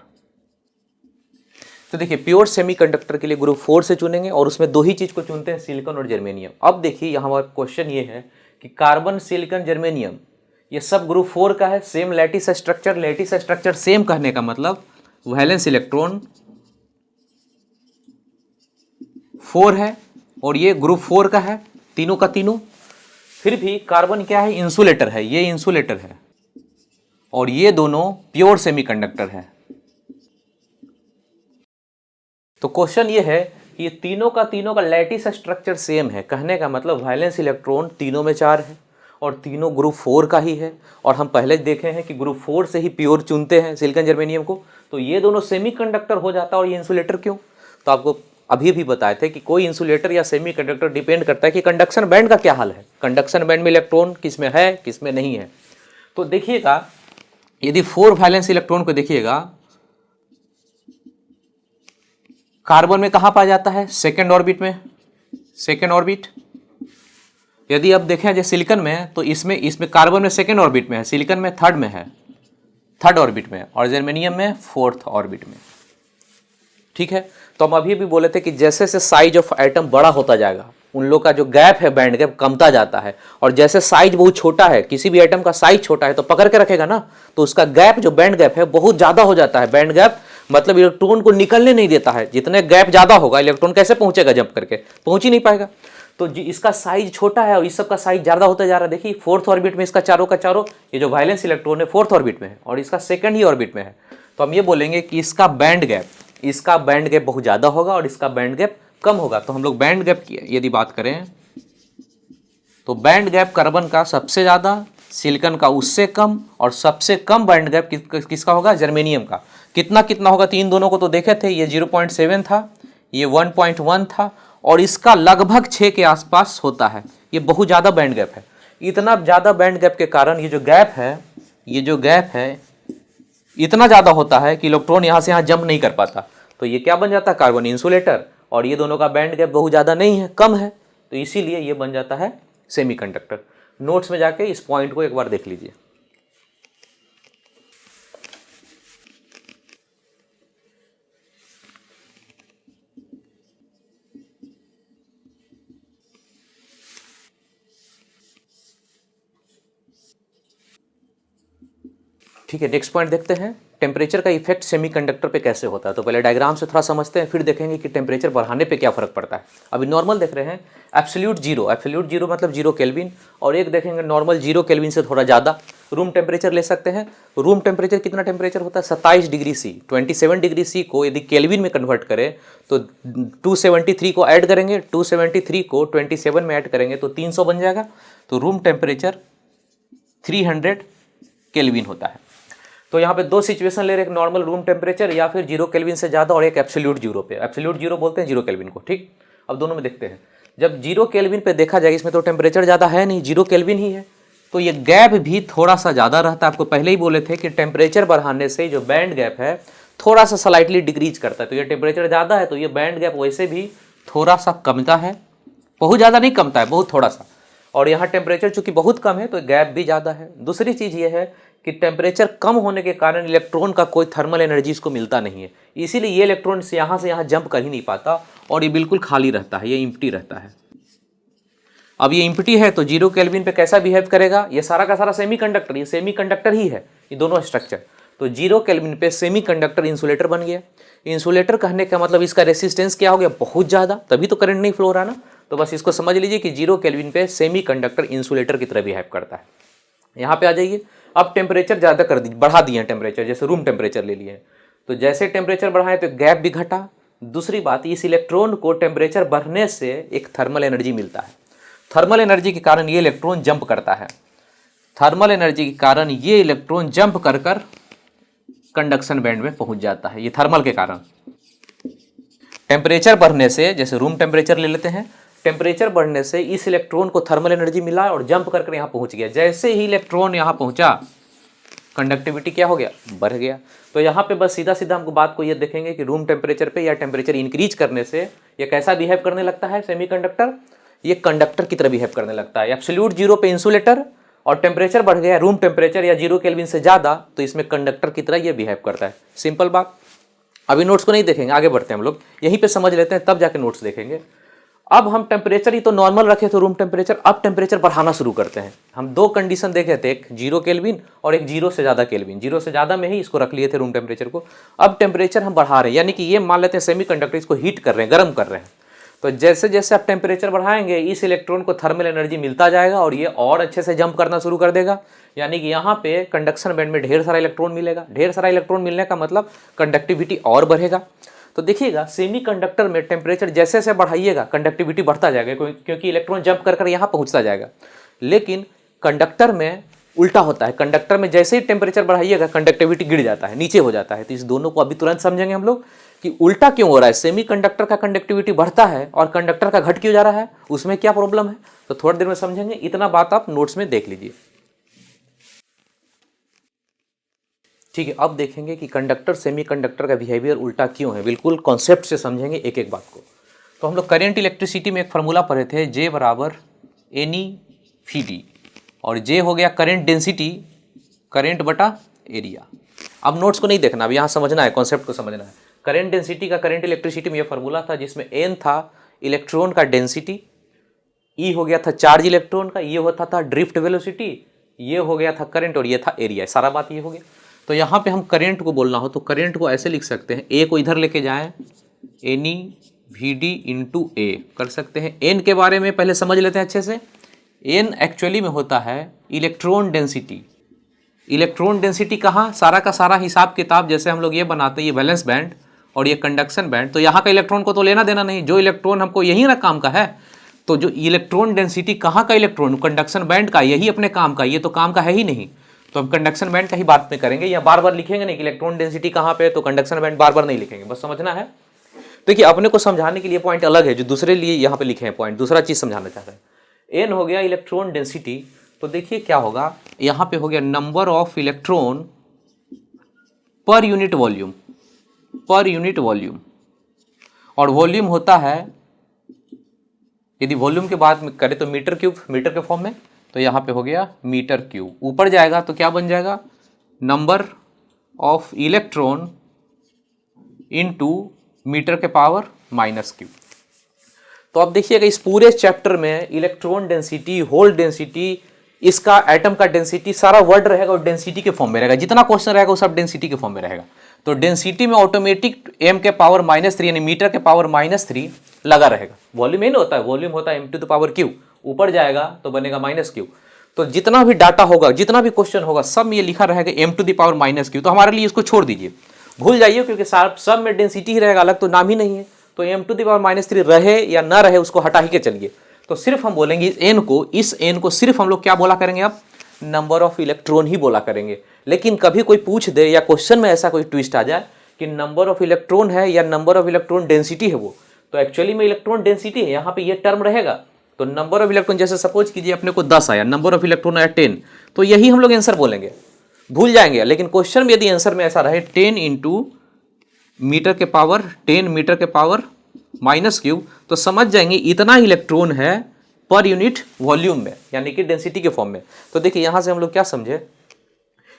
तो देखिए प्योर सेमीकंडक्टर के लिए ग्रुप 4 से चुनेंगे और उसमें 2 ही चीज़ को चुनते हैं, सिलिकॉन और जर्मेनियम। अब देखिए यहाँ पर क्वेश्चन ये है कि कार्बन, सिलिकॉन, जर्मेनियम ये सब ग्रुप 4 का है, same lattice structure. Lattice structure same कहने का मतलब वैलेंस इलेक्ट्रॉन 4 है और ये ग्रुप 4 का है, तीनों का तीनों। फिर भी कार्बन क्या है, इंसुलेटर है, ये इंसुलेटर है, और ये दोनों प्योर सेमीकंडक्टर है। तो क्वेश्चन ये है कि ये तीनों का लैटिस स्ट्रक्चर सेम है, कहने का मतलब वैलेंस इलेक्ट्रॉन तीनों में 4 है और तीनों ग्रुप 4 का ही है, और हम पहले देखे हैं कि ग्रुप 4 से ही प्योर चुनते हैं सिलिकॉन जर्मेनियम को। तो ये दोनों सेमीकंडक्टर हो जाता है और ये इंसुलेटर क्यों? तो आपको अभी भी बताए थे कि कोई इंसुलेटर या सेमीकंडक्टर डिपेंड करता है कि कंडक्शन बैंड का क्या हाल है, कंडक्शन बैंड में इलेक्ट्रॉन किस में है किस में नहीं है। तो देखिएगा, यदि 4 वैलेंस इलेक्ट्रॉन को देखिएगा, कार्बन में कहां पाया जाता है? सेकेंड ऑर्बिट में, सेकेंड ऑर्बिट। यदि अब देखें जैसे सिलिकॉन में, तो इसमें कार्बन में सेकेंड ऑर्बिट में है, सिलिकॉन में थर्ड में है, थर्ड ऑर्बिट में, और जर्मेनियम में फोर्थ ऑर्बिट में। ठीक है, तो हम अभी भी बोले थे कि जैसे जैसे साइज ऑफ एटम बड़ा होता जाएगा, उन लोग का जो गैप है, बैंड गैप, कमता जाता है। और जैसे साइज बहुत छोटा है, किसी भी एटम का साइज छोटा है तो पकड़ के रखेगा ना, तो उसका गैप, जो बैंड गैप है, बहुत ज्यादा हो जाता है। बैंड गैप मतलब इलेक्ट्रॉन को निकलने नहीं देता है। जितने गैप ज्यादा होगा, इलेक्ट्रॉन कैसे पहुंचेगा? जंप करके पहुंच ही नहीं पाएगा। तो इसका साइज छोटा है और इस सब का साइज ज्यादा होता जा रहा है। देखिए फोर्थ ऑर्बिट में इसका चारों का चारों, ये जो वैलेंस इलेक्ट्रॉन है फोर्थ ऑर्बिट में है और इसका सेकंड ही ऑर्बिट में है। तो हम ये बोलेंगे कि इसका बैंड गैप बहुत ज्यादा होगा और इसका बैंड गैप कम होगा। तो हम लोग बैंड गैप की यदि बात करें तो बैंड गैप कार्बन का सबसे ज्यादा, सिलिकॉन का उससे कम, और सबसे कम बैंड गैप किसका होगा? जर्मेनियम का। कितना कितना होगा? तीन दोनों को तो देखे थे, ये 0.7 था, ये 1.1 था, और इसका लगभग 6 के आसपास होता है। ये बहुत ज़्यादा बैंड गैप है। इतना ज़्यादा बैंड गैप के कारण ये जो गैप है इतना ज़्यादा होता है कि इलेक्ट्रॉन यहाँ से यहाँ जंप नहीं कर पाता। तो ये क्या बन जाता है? Carbon insulator. और ये दोनों का बैंड गैप बहुत ज़्यादा नहीं है, कम है, तो इसीलिए ये बन जाता है सेमीकंडक्टर। नोट्स में जाके इस पॉइंट को एक बार देख लीजिए। ठीक है, नेक्स्ट पॉइंट देखते हैं, टेम्परेचर का इफेक्ट सेमीकंडक्टर पे कैसे होता है। तो पहले डायग्राम से थोड़ा समझते हैं, फिर देखेंगे कि टेम्परेचर बढ़ाने पे क्या फर्क पड़ता है। अभी नॉर्मल देख रहे हैं, एब्सोल्यूट जीरो मतलब 0 केल्विन, और एक देखेंगे नॉर्मल 0 केल्विन से थोड़ा ज़्यादा। रूम टेम्परेचर ले सकते हैं। रूम टेम्परेचर कितना टेम्परेचर होता है? 27 डिग्री सी। 27 डिग्री सी को यदि केल्विन में कन्वर्ट करें तो 273 को ऐड करेंगे, 273 को 27 में ऐड करेंगे तो 300 बन जाएगा। तो रूम टेम्परेचर 300 केल्विन होता है। तो यहाँ पे दो सिचुएशन ले रहे हैं, एक नॉर्मल रूम टेम्परेचर या फिर 0 केल्विन से ज़्यादा, और एक एब्सोल्यूट जीरो पे। एब्सोल्यूट जीरो बोलते हैं 0 केल्विन को। ठीक, अब दोनों में देखते हैं। जब 0 केल्विन पे देखा जाए, इसमें तो टेम्परेचर ज़्यादा है नहीं, 0 केल्विन ही है, तो ये गैप भी थोड़ा सा ज़्यादा रहता है। आपको पहले ही बोले थे कि टेम्परेचर बढ़ाने से जो बैंड गैप है थोड़ा सा स्लाइटली डिक्रीज करता है। तो ये टेम्परेचर ज़्यादा है तो ये बैंड गैप वैसे भी थोड़ा सा कमता है, बहुत ज़्यादा नहीं कमता है, बहुत थोड़ा सा। और यहाँ टेम्परेचर चूंकि बहुत कम है तो गैप भी ज़्यादा है। दूसरी चीज़ ये है कि टेम्परेचर कम होने के कारण इलेक्ट्रॉन का कोई थर्मल एनर्जी इसको मिलता नहीं है, इसीलिए ये इलेक्ट्रॉन यहाँ से यहाँ जंप कर ही नहीं पाता और ये बिल्कुल खाली रहता है, ये इम्प्टी रहता है। अब ये इम्प्टी है तो 0 केल्विन पे कैसा बिहेव करेगा? ये सारा का सारा सेमीकंडक्टर, ये सेमीकंडक्टर ही है, ये दोनों स्ट्रक्चर। तो 0 केल्विन पे सेमीकंडक्टर इंसुलेटर बन गया। इंसुलेटर कहने का मतलब इसका रेसिस्टेंस क्या हो गया? बहुत ज़्यादा, तभी तो करंट नहीं फ्लो रहा ना। तो बस इसको समझ लीजिए कि 0 केल्विन पे सेमीकंडक्टर इंसुलेटर की तरह बिहेव करता है। यहाँ पे आ जाइए, अब टेम्परेचर ज़्यादा कर दी, बढ़ा दिए टेम्परेचर, जैसे रूम टेम्परेचर ले लिए, तो जैसे टेम्परेचर बढ़ाए तो गैप भी घटा। दूसरी बात, इस इलेक्ट्रॉन को टेम्परेचर बढ़ने से एक थर्मल एनर्जी मिलता है। थर्मल एनर्जी के कारण ये इलेक्ट्रॉन जंप करता है। थर्मल एनर्जी के कारण ये इलेक्ट्रॉन जंप कर कर कंडक्शन बैंड में पहुंच जाता है, ये थर्मल के कारण। टेम्परेचर बढ़ने से, जैसे रूम टेम्परेचर ले लेते हैं, टेम्परेचर बढ़ने से इस इलेक्ट्रॉन को थर्मल एनर्जी मिला और जंप करके यहाँ पहुंच गया। जैसे ही इलेक्ट्रॉन यहाँ पहुंचा, कंडक्टिविटी क्या हो गया? बढ़ गया। तो यहाँ पे बस सीधा सीधा हमको बात को ये देखेंगे कि रूम टेम्परेचर पे या टेम्परेचर इंक्रीज करने से ये कैसा बिहेव करने लगता है सेमीकंडक्टर? ये कंडक्टर की तरह बिहेव करने लगता है। एब्सोल्यूट जीरो पे इंसुलेटर, और टेम्परेचर बढ़ गया रूम टेम्परेचर या 0 केल्विन से ज़्यादा, तो इसमें कंडक्टर की तरह ये बिहेव करता है। सिंपल बात। अभी नोट्स को नहीं देखेंगे, आगे बढ़ते हैं हम लोग, यहीं पे समझ लेते हैं, तब जाके नोट्स देखेंगे। अब हम टेम्परेचर ही तो नॉर्मल रखे थे रूम टेम्परेचर, अब टेम्परेचर बढ़ाना शुरू करते हैं। हम दो कंडीशन देखे थे, एक 0 केल्विन और एक 0 से ज़्यादा केल्विन। 0 से ज़्यादा में ही इसको रख लिए थे रूम टेम्परेचर को। अब टेम्परेचर हम बढ़ा रहे हैं, यानी कि ये मान लेते हैं सेमीकंडक्टर इसको हीट कर रहे हैं, गर्म कर रहे हैं। तो जैसे जैसे आप टेम्परेचर बढ़ाएंगे, इस इलेक्ट्रॉन को थर्मल एनर्जी मिलता जाएगा और ये और अच्छे से जंप करना शुरू कर देगा। यानी कि यहाँ पे कंडक्शन बैंड में ढेर सारा इलेक्ट्रॉन मिलेगा। ढेर सारा इलेक्ट्रॉन मिलने का मतलब कंडक्टिविटी और बढ़ेगा। तो देखिएगा, सेमीकंडक्टर में टेम्परेचर जैसे जैसे बढ़ाइएगा कंडक्टिविटी बढ़ता जाएगा, क्योंकि इलेक्ट्रॉन जंप कर कर यहाँ पहुँचता जाएगा। लेकिन कंडक्टर में उल्टा होता है, कंडक्टर में जैसे ही टेम्परेचर बढ़ाइएगा कंडक्टिविटी गिर जाता है, नीचे हो जाता है। तो इस दोनों को अभी तुरंत समझेंगे हम लोग कि उल्टा क्यों हो रहा है, सेमीकंडक्टर का कंडक्टिविटी बढ़ता है और कंडक्टर का घट क्यों जा रहा है, उसमें क्या प्रॉब्लम है, तो थोड़ी देर में समझेंगे। इतना बात आप नोट्स में देख लीजिए, ठीक है। अब देखेंगे कि कंडक्टर सेमीकंडक्टर का बिहेवियर उल्टा क्यों है, बिल्कुल कॉन्सेप्ट से समझेंगे एक एक बात को। तो हम लोग करेंट इलेक्ट्रिसिटी में एक फार्मूला पढ़े थे, J बराबर NE/VD, और J हो गया करेंट डेंसिटी, करेंट बटा एरिया। अब नोट्स को नहीं देखना, अब यहाँ समझना है, कॉन्सेप्ट को समझना है। करेंट डेंसिटी का करेंट इलेक्ट्रिसिटी में यह फार्मूला था जिसमें N था इलेक्ट्रॉन का डेंसिटी, E हो गया था चार्ज इलेक्ट्रॉन का, ये होता था ड्रिफ्ट वेलोसिटी, ये हो गया था करंट और ये था एरिया, सारा बात ये हो गया। तो यहाँ पे हम करंट को बोलना हो तो करंट को ऐसे लिख सकते हैं, ए को इधर लेके जाएं, NE/VD × A कर सकते हैं। एन के बारे में पहले समझ लेते हैं अच्छे से। एन एक्चुअली में होता है इलेक्ट्रॉन डेंसिटी। इलेक्ट्रॉन डेंसिटी कहाँ, सारा का सारा हिसाब किताब जैसे हम लोग ये बनाते हैं, ये वैलेंस बैंड और ये कंडक्शन बैंड, तो यहाँ का इलेक्ट्रॉन को तो लेना देना नहीं, जो इलेक्ट्रॉन हमको यही ना काम का है। तो जो इलेक्ट्रॉन डेंसिटी कहाँ का इलेक्ट्रॉन, कंडक्शन बैंड का, यही अपने काम का, ये तो काम का है ही नहीं। तो हम कंडक्शन बैंड का ही बात में करेंगे, या बार बार लिखेंगे नहीं कि इलेक्ट्रॉन डेंसिटी कहाँ पे है, तो कंडक्शन बैंड बार बार नहीं लिखेंगे, बस समझना है। देखिए अपने को समझाने के लिए पॉइंट अलग है, जो दूसरे लिए यहाँ पे लिखे हैं पॉइंट, दूसरा चीज समझाना चाहते हैं। एन हो गया इलेक्ट्रॉन डेंसिटी, तो देखिए क्या होगा, यहाँ पे हो गया number of electron per unit volume, per unit volume, और वॉल्यूम होता है, यदि वॉल्यूम के बाद में करें तो मीटर क्यूब, मीटर के फॉर्म में, तो यहाँ पे हो गया मीटर क्यूब। ऊपर जाएगा तो क्या बन जाएगा, number of electron into meter के पावर -Q। तो अब देखिएगा इस पूरे चैप्टर में इलेक्ट्रॉन डेंसिटी, होल डेंसिटी, इसका एटम का डेंसिटी, सारा वर्ड रहेगा और डेंसिटी के फॉर्म में रहेगा। जितना क्वेश्चन रहेगा वो सब डेंसिटी के फॉर्म में रहेगा। तो डेंसिटी में ऑटोमेटिक m के पावर -3 यानी मीटर के पावर -3 लगा रहेगा। वॉल्यूम नहीं होता है, वॉल्यूम होता है m⁻�q, ऊपर जाएगा तो बनेगा -Q। तो जितना भी डाटा होगा, जितना भी क्वेश्चन होगा, सब में ये लिखा रहेगा m⁻⁻�q। तो हमारे लिए इसको छोड़ दीजिए, भूल जाइए, क्योंकि सब में डेंसिटी ही रहेगा, अलग तो नाम ही नहीं है। तो m⁻³ रहे या ना रहे उसको हटा ही के चलिए। तो सिर्फ हम बोलेंगे इस n को सिर्फ हम लोग क्या बोला करेंगे, अब नंबर ऑफ इलेक्ट्रॉन ही बोला करेंगे। लेकिन कभी कोई पूछ दे या क्वेश्चन में ऐसा कोई ट्विस्ट आ जाए कि नंबर ऑफ इलेक्ट्रॉन है या नंबर ऑफ इलेक्ट्रॉन डेंसिटी है, वो तो एक्चुअली में इलेक्ट्रॉन डेंसिटी है, यहाँ पे ये टर्म रहेगा। तो नंबर ऑफ इलेक्ट्रॉन, जैसे सपोज कीजिए अपने को 10 आया, नंबर ऑफ इलेक्ट्रॉन आया 10, तो यही हम लोग आंसर बोलेंगे, भूल जाएंगे। लेकिन क्वेश्चन में यदि आंसर में ऐसा रहे 10 × मीटर के पावर 10 मीटर के पावर -Q, तो समझ जाएंगे इतना इलेक्ट्रॉन है पर यूनिट वॉल्यूम में, यानी कि डेंसिटी के फॉर्म में। तो देखिए यहाँ से हम लोग क्या समझे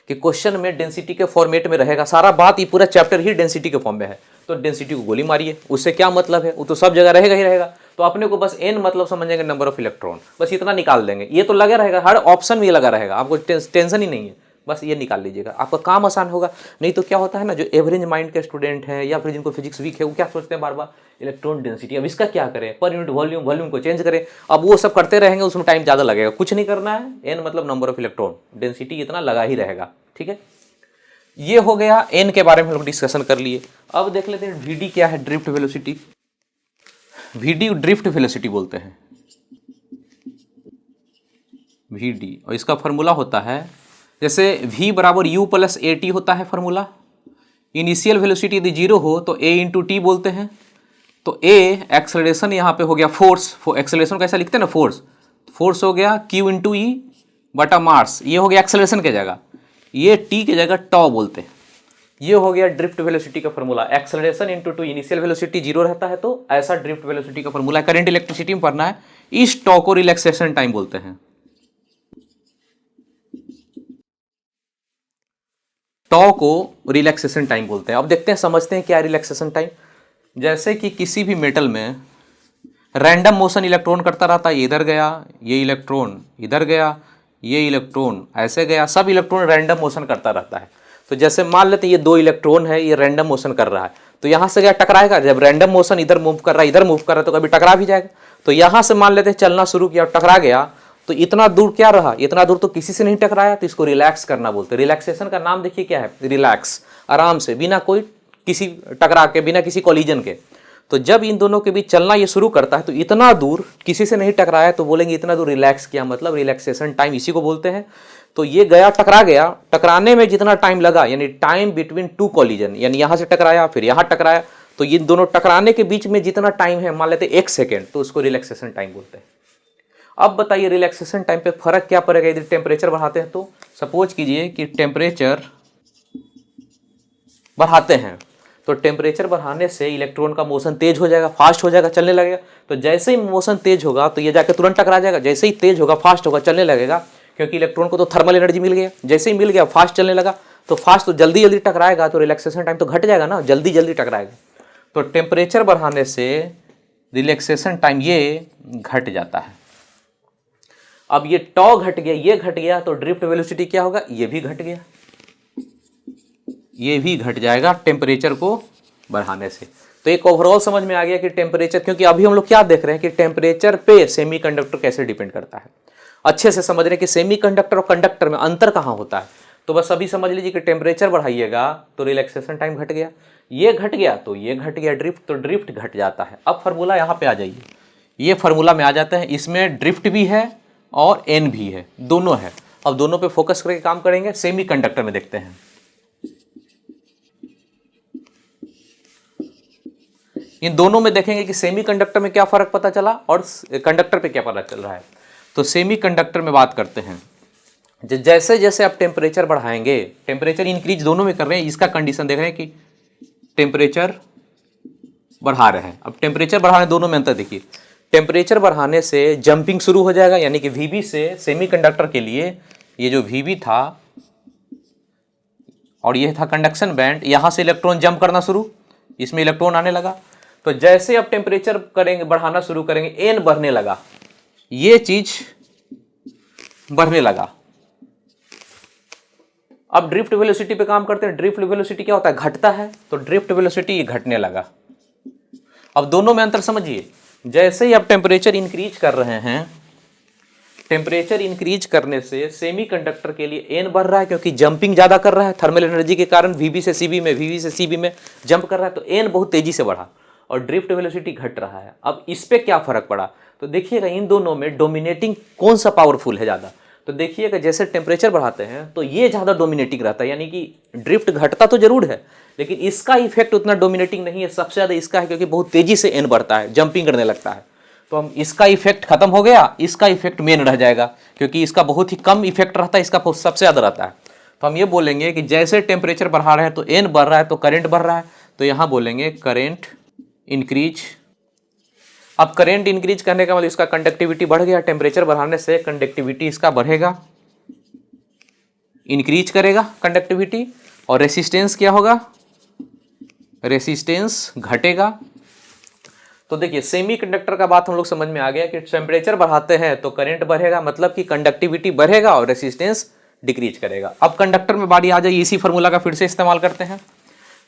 कि क्वेश्चन में डेंसिटी के फॉर्मेट में रहेगा, सारा बात, ये पूरा चैप्टर ही डेंसिटी के फॉर्म में है। तो डेंसिटी को गोली मारिए, उससे क्या मतलब है, वो तो सब जगह रहेगा ही रहेगा। तो अपने को बस n मतलब समझेंगे नंबर ऑफ इलेक्ट्रॉन, बस इतना निकाल देंगे। ये तो लगा रहेगा, हर ऑप्शन में ये लगा रहेगा, आपको टेंशन ही नहीं है, बस ये निकाल लीजिएगा, आपका काम आसान होगा। नहीं तो क्या होता है ना, जो एवरेज माइंड के स्टूडेंट हैं या फिर जिनको फिजिक्स वीक है, वो क्या सोचते हैं बार बार इलेक्ट्रॉन डेंसिटी, अब इसका क्या करें, पर यूनिट वॉल्यूम, वॉल्यूम को चेंज करें। अब वो सब करते रहेंगे, उसमें टाइम ज़्यादा लगेगा। कुछ नहीं करना है, n मतलब नंबर ऑफ इलेक्ट्रॉन, डेंसिटी इतना लगा ही रहेगा, ठीक है। ये हो गया n के बारे में हम लोग डिस्कशन कर लिए। अब देख लेते हैं vd क्या है, drift velocity. vd drift velocity बोलते हैं, vd, और इसका फॉर्मूला होता है, जैसे v बराबर u + at होता है फॉर्मूला। इनिशियल वेलोसिटी यदि 0 हो तो a × t बोलते हैं। तो a एक्सेलरेशन यहाँ पे हो गया फोर्स, एक्सेलरेशन कैसा लिखते हैं ना, फोर्स हो गया q × e बटा मास, ये हो गया एक्सेलरेशन के जगह, ये t की जगह टॉ बोलते हैं। ये हो गया ड्रिफ्ट वेलोसिटी का फॉर्मूला। एक्सेलरेशन × 2, इनिशियल वेलोसिटी 0 रहता है तो ऐसा ड्रिफ्ट वेलोसिटी का फॉर्मूला है। करंट इलेक्ट्रिसिटी में पढ़ना है। इस टॉ को रिलैक्सेशन टाइम बोलते हैं, टॉ को रिलैक्सेशन टाइम बोलते हैं। अब देखते हैं, समझते हैं क्या रिलैक्सेशन टाइम। जैसे कि किसी भी मेटल में रैंडम मोशन इलेक्ट्रॉन करता रहता है, इधर गया, ये इलेक्ट्रॉन इधर गया, ये इलेक्ट्रॉन ऐसे गया, सब इलेक्ट्रॉन रैंडम मोशन करता रहता है। तो जैसे मान लेते हैं ये 2 इलेक्ट्रॉन है, ये रैंडम मोशन कर रहा है, तो यहाँ से क्या टकराएगा, जब रैंडम मोशन इधर मूव कर रहा है, इधर मूव कर रहा है, तो कभी टकरा भी जाएगा। तो यहाँ से मान लेते हैं चलना शुरू किया और टकरा गया, तो इतना दूर क्या रहा, इतना दूर तो किसी से नहीं टकराया, तो इसको रिलैक्स करना बोलते हैं। रिलैक्सेशन का नाम देखिए क्या है, रिलैक्स, आराम से, बिना कोई किसी टकरा के, बिना किसी कोलिजन के। तो जब इन दोनों के बीच चलना ये शुरू करता है तो इतना दूर किसी से नहीं टकराया तो बोलेंगे इतना दूर रिलैक्स किया, मतलब रिलैक्सेशन टाइम इसी को बोलते हैं। तो ये गया टकरा गया, टकराने में जितना टाइम लगा यानी टाइम बिटवीन टू कॉलिजन, यानी यहाँ से टकराया फिर यहाँ टकराया, तो ये दोनों टकराने के बीच में जितना टाइम है मान लेते 1 सेकेंड, तो उसको रिलैक्सेशन टाइम बोलते हैं। अब बताइए रिलैक्सेशन टाइम पे फर्क क्या पड़ेगा यदि टेम्परेचर बढ़ाते हैं तो। सपोज कीजिए कि टेम्परेचर बढ़ाते हैं तो टेम्परेचर बढ़ाने से इलेक्ट्रॉन का मोशन तेज हो जाएगा, फास्ट हो जाएगा, चलने लगेगा। तो जैसे ही मोशन तेज होगा तो ये जाके तुरंत टकरा जाएगा, जैसे ही तेज होगा फास्ट होगा चलने लगेगा, क्योंकि इलेक्ट्रॉन को तो थर्मल एनर्जी मिल गया। जैसे ही मिल गया फास्ट चलने लगा, तो फास्ट तो जल्दी जल्दी टकराएगा, तो रिलैक्सेशन टाइम तो घट जाएगा ना, जल्दी जल्दी टकराएगा। तो टेम्परेचर बढ़ाने से रिलैक्सेशन टाइम ये घट जाता है। अब ये टॉ घट गया, ये घट गया, तो ड्रिफ्ट वेलोसिटी क्या होगा, ये भी घट गया, ये भी घट जाएगा टेम्परेचर को बढ़ाने से। तो एक ओवरऑल समझ में आ गया कि टेम्परेचर, क्योंकि अभी हम लोग क्या देख रहे हैं कि टेम्परेचर पे सेमीकंडक्टर कैसे डिपेंड करता है। अच्छे से समझ रहे हैं कि सेमीकंडक्टर और कंडक्टर में अंतर कहाँ होता है। तो बस अभी समझ लीजिए कि टेम्परेचर बढ़ाइएगा तो रिलैक्सेशन टाइम घट गया, ये घट गया तो ये घट गया, ड्रिफ्ट तो ड्रिफ्ट घट जाता है। अब फार्मूला यहाँ पे आ जाइए, ये फार्मूला में आ जाते हैं, इसमें ड्रिफ्ट भी है और एन भी है, दोनों है। अब दोनों पे फोकस करके काम करेंगे। सेमीकंडक्टर में देखते हैं, इन दोनों में देखेंगे कि सेमीकंडक्टर में क्या फर्क पता चला और कंडक्टर पे क्या पता चल रहा है। तो सेमीकंडक्टर में बात करते हैं, जैसे जैसे आप टेम्परेचर बढ़ाएंगे, टेम्परेचर इंक्रीज दोनों में कर रहे हैं, इसका कंडीशन देख रहे हैं कि टेम्परेचर बढ़ा रहे हैं। अब टेम्परेचर बढ़ाने दोनों में अंतर देखिए, टेम्परेचर बढ़ाने से जंपिंग शुरू हो जाएगा, यानी कि वीबी से सेमीकंडक्टर के लिए ये जो वीबी था और ये था कंडक्शन बैंड, यहाँ से इलेक्ट्रॉन जंप करना शुरू, इसमें इलेक्ट्रॉन आने लगा। तो जैसे अब टेम्परेचर करेंगे बढ़ाना शुरू करेंगे, एन बढ़ने लगा, ये चीज बढ़ने लगा। अब ड्रिफ्ट वेलोसिटी पे काम करते हैं। ड्रिफ्ट वेलोसिटी क्या होता है, घटता है, तो ड्रिफ्ट वेलोसिटी घटने लगा। अब दोनों में अंतर समझिए, जैसे ही आप टेम्परेचर इंक्रीज कर रहे हैं, टेम्परेचर इंक्रीज करने से सेमीकंडक्टर के लिए एन बढ़ रहा है, क्योंकि जंपिंग ज्यादा कर रहा है थर्मल एनर्जी के कारण, वीबी से सीबी में, वीबी से सीबी में जंप कर रहा है, तो एन बहुत तेजी से बढ़ा और ड्रिफ्ट वेलोसिटी घट रहा है। अब इस पे क्या फर्क पड़ा, तो देखिएगा इन दोनों में डोमिनेटिंग कौन सा पावरफुल है ज़्यादा। तो देखिएगा जैसे टेम्परेचर बढ़ाते हैं तो ये ज़्यादा डोमिनेटिंग रहता है, यानी कि ड्रिफ्ट घटता तो जरूर है लेकिन इसका इफेक्ट उतना डोमिनेटिंग नहीं है, सबसे ज़्यादा इसका है, क्योंकि बहुत तेजी से एन बढ़ता है, जंपिंग करने लगता है। तो हम इसका इफेक्ट खत्म हो गया, इसका इफेक्ट मेन रह जाएगा, क्योंकि इसका बहुत ही कम इफेक्ट रहता है, इसका सबसे ज़्यादा रहता है। तो हम ये बोलेंगे कि जैसे टेम्परेचर बढ़ा रहे हैं तो एन बढ़ रहा है तो करंट बढ़ रहा है, तो यहाँ बोलेंगे करंट इंक्रीज। अब करंट इंक्रीज करने का मतलब इसका कंडक्टिविटी बढ़ गया, टेम्परेचर बढ़ाने से कंडक्टिविटी इसका बढ़ेगा, इंक्रीज करेगा कंडक्टिविटी। और रेसिस्टेंस क्या होगा, रेसिस्टेंस घटेगा। तो देखिए सेमीकंडक्टर का बात हम लोग समझ में आ गया कि टेम्परेचर बढ़ाते हैं तो करंट बढ़ेगा, मतलब कि कंडक्टिविटी बढ़ेगा और रेसिस्टेंस डिक्रीज करेगा। अब कंडक्टर में बारी आ जाए, इसी फार्मूला का फिर से इस्तेमाल करते हैं।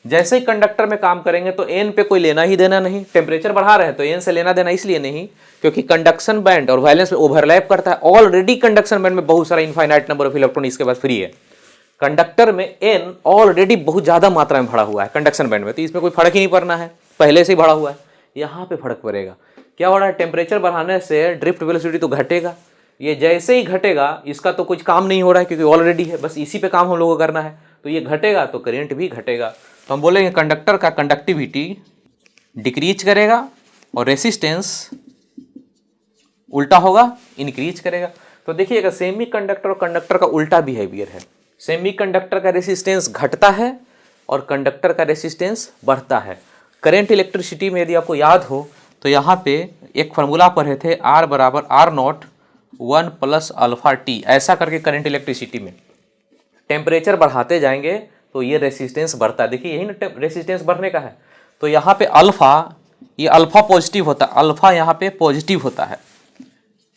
जैसे ही कंडक्टर में काम करेंगे तो एन पे कोई लेना ही देना नहीं, टेम्परेचर बढ़ा रहे हैं तो एन से लेना देना इसलिए नहीं क्योंकि कंडक्शन बैंड और वैलेंस में ओवरलैप करता है। ऑलरेडी कंडक्शन बैंड में बहुत सारा इनफाइनाइट नंबर ऑफ इलेक्ट्रॉन इसके पास फ्री है। कंडक्टर में एन ऑलरेडी बहुत ज्यादा मात्रा में भरा हुआ है कंडक्शन बैंड में, तो इसमें कोई फर्क ही नहीं पड़ना है, पहले से ही भरा हुआ है। यहाँ पे फर्क पड़ेगा, क्या हो रहा है, टेम्परेचर बढ़ाने से ड्रिफ्ट वेलोसिटी तो घटेगा, ये जैसे ही घटेगा इसका तो कुछ काम नहीं हो रहा है क्योंकि ऑलरेडी है, बस इसी पे काम हम लोगों को करना है, तो ये घटेगा तो करंट भी घटेगा। तो हम बोलेंगे कंडक्टर का कंडक्टिविटी डिक्रीज करेगा और रेसिस्टेंस उल्टा होगा, इंक्रीज करेगा। तो देखिएगा सेमीकंडक्टर और कंडक्टर का उल्टा बिहेवियर है, सेमीकंडक्टर का रेसिस्टेंस घटता है और कंडक्टर का रेसिस्टेंस बढ़ता है। करंट इलेक्ट्रिसिटी में यदि आपको याद हो तो यहाँ पे एक फार्मूला पढ़े थे, R बराबर R0 1 प्लस अल्फा टी, ऐसा करके करंट इलेक्ट्रिसिटी में टेम्परेचर बढ़ाते जाएंगे तो ये रेसिस्टेंस बढ़ता है। देखिए यही ना रेसिस्टेंस बढ़ने का है, तो यहाँ पे अल्फा, ये अल्फा पॉजिटिव होता है, अल्फा यहाँ पे पॉजिटिव होता है,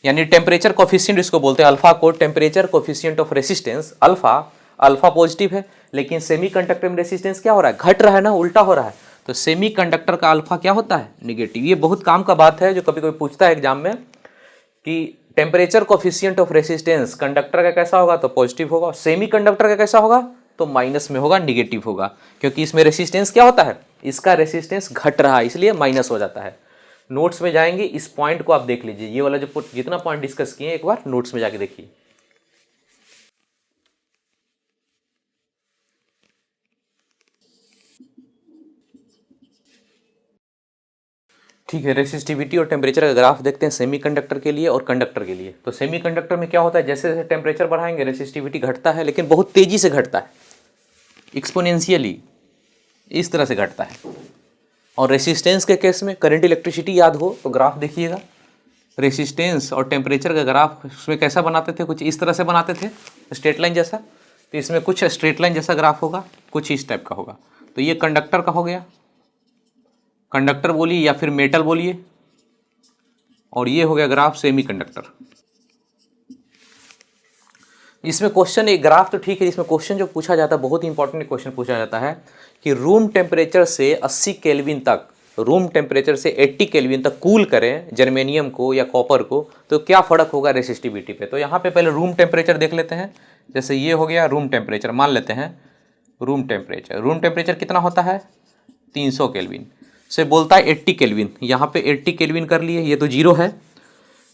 यानी टेम्परेचर कोफिशिएंट इसको बोलते हैं अल्फा को, temperature coefficient of resistance alpha, alpha positive है। लेकिन सेमीकंडक्टर में रेसिस्टेंस क्या हो रहा है, घट रहा है ना, उल्टा हो रहा है, तो सेमीकंडक्टर का अल्फा क्या होता है, निगेटिव। ये बहुत काम का बात है जो कभी कभी पूछता है एग्जाम में कि temperature coefficient of resistance conductor का कैसा होगा, तो पॉजिटिव होगा, सेमीकंडक्टर का कैसा होगा तो माइनस में होगा, निगेटिव होगा, क्योंकि इसमें रेसिस्टेंस क्या होता है, इसका रेसिस्टेंस घट रहा है, इसलिए माइनस हो जाता है। नोट्स में जाएंगे, इस पॉइंट को आप देख लीजिए, ये वाला जो जितना पॉइंट डिस्कस किए एक बार नोट्स में जाके देखिए। ठीक है, रेसिस्टिविटी और टेम्परेचर का ग्राफ देखते हैं सेमीकंडक्टर के लिए और कंडक्टर के लिए। तो सेमीकंडक्टर में क्या होता है, जैसे जैसे टेम्परेचर बढ़ाएंगे रेसिस्टिविटी घटता है, लेकिन बहुत तेजी से घटता है, एक्सपोनेंशियली इस तरह से घटता है। और रेसिस्टेंस के केस में करंट इलेक्ट्रिसिटी याद हो तो ग्राफ देखिएगा, रेसिस्टेंस और टेम्परेचर का ग्राफ उसमें कैसा बनाते थे, कुछ इस तरह से बनाते थे, स्ट्रेट लाइन जैसा। तो इसमें कुछ स्ट्रेट लाइन जैसा ग्राफ होगा, कुछ इस टाइप का होगा। तो ये कंडक्टर का हो गया, कंडक्टर बोलिए या फिर मेटल बोलिए, और ये हो गया ग्राफ सेमीकंडक्टर। इसमें क्वेश्चन, एक ग्राफ तो ठीक है, इसमें क्वेश्चन जो पूछा जाता है बहुत ही इंपॉर्टेंट क्वेश्चन पूछा जाता है कि रूम टेम्परेचर से 80 केल्विन तक, रूम टेम्परेचर से 80 केल्विन तक कूल करें जर्मेनियम को या कॉपर को, तो क्या फ़र्क होगा रेसिस्टिविटी पे। तो यहाँ पे पहले रूम टेम्परेचर देख लेते हैं। जैसे ये हो गया रूम टेम्परेचर, मान लेते हैं रूम टेम्परेचर कितना होता है 300 केल्विन से बोलता है 80 केल्विन, यहाँ पे 80 केल्विन कर लिए, ये तो जीरो है।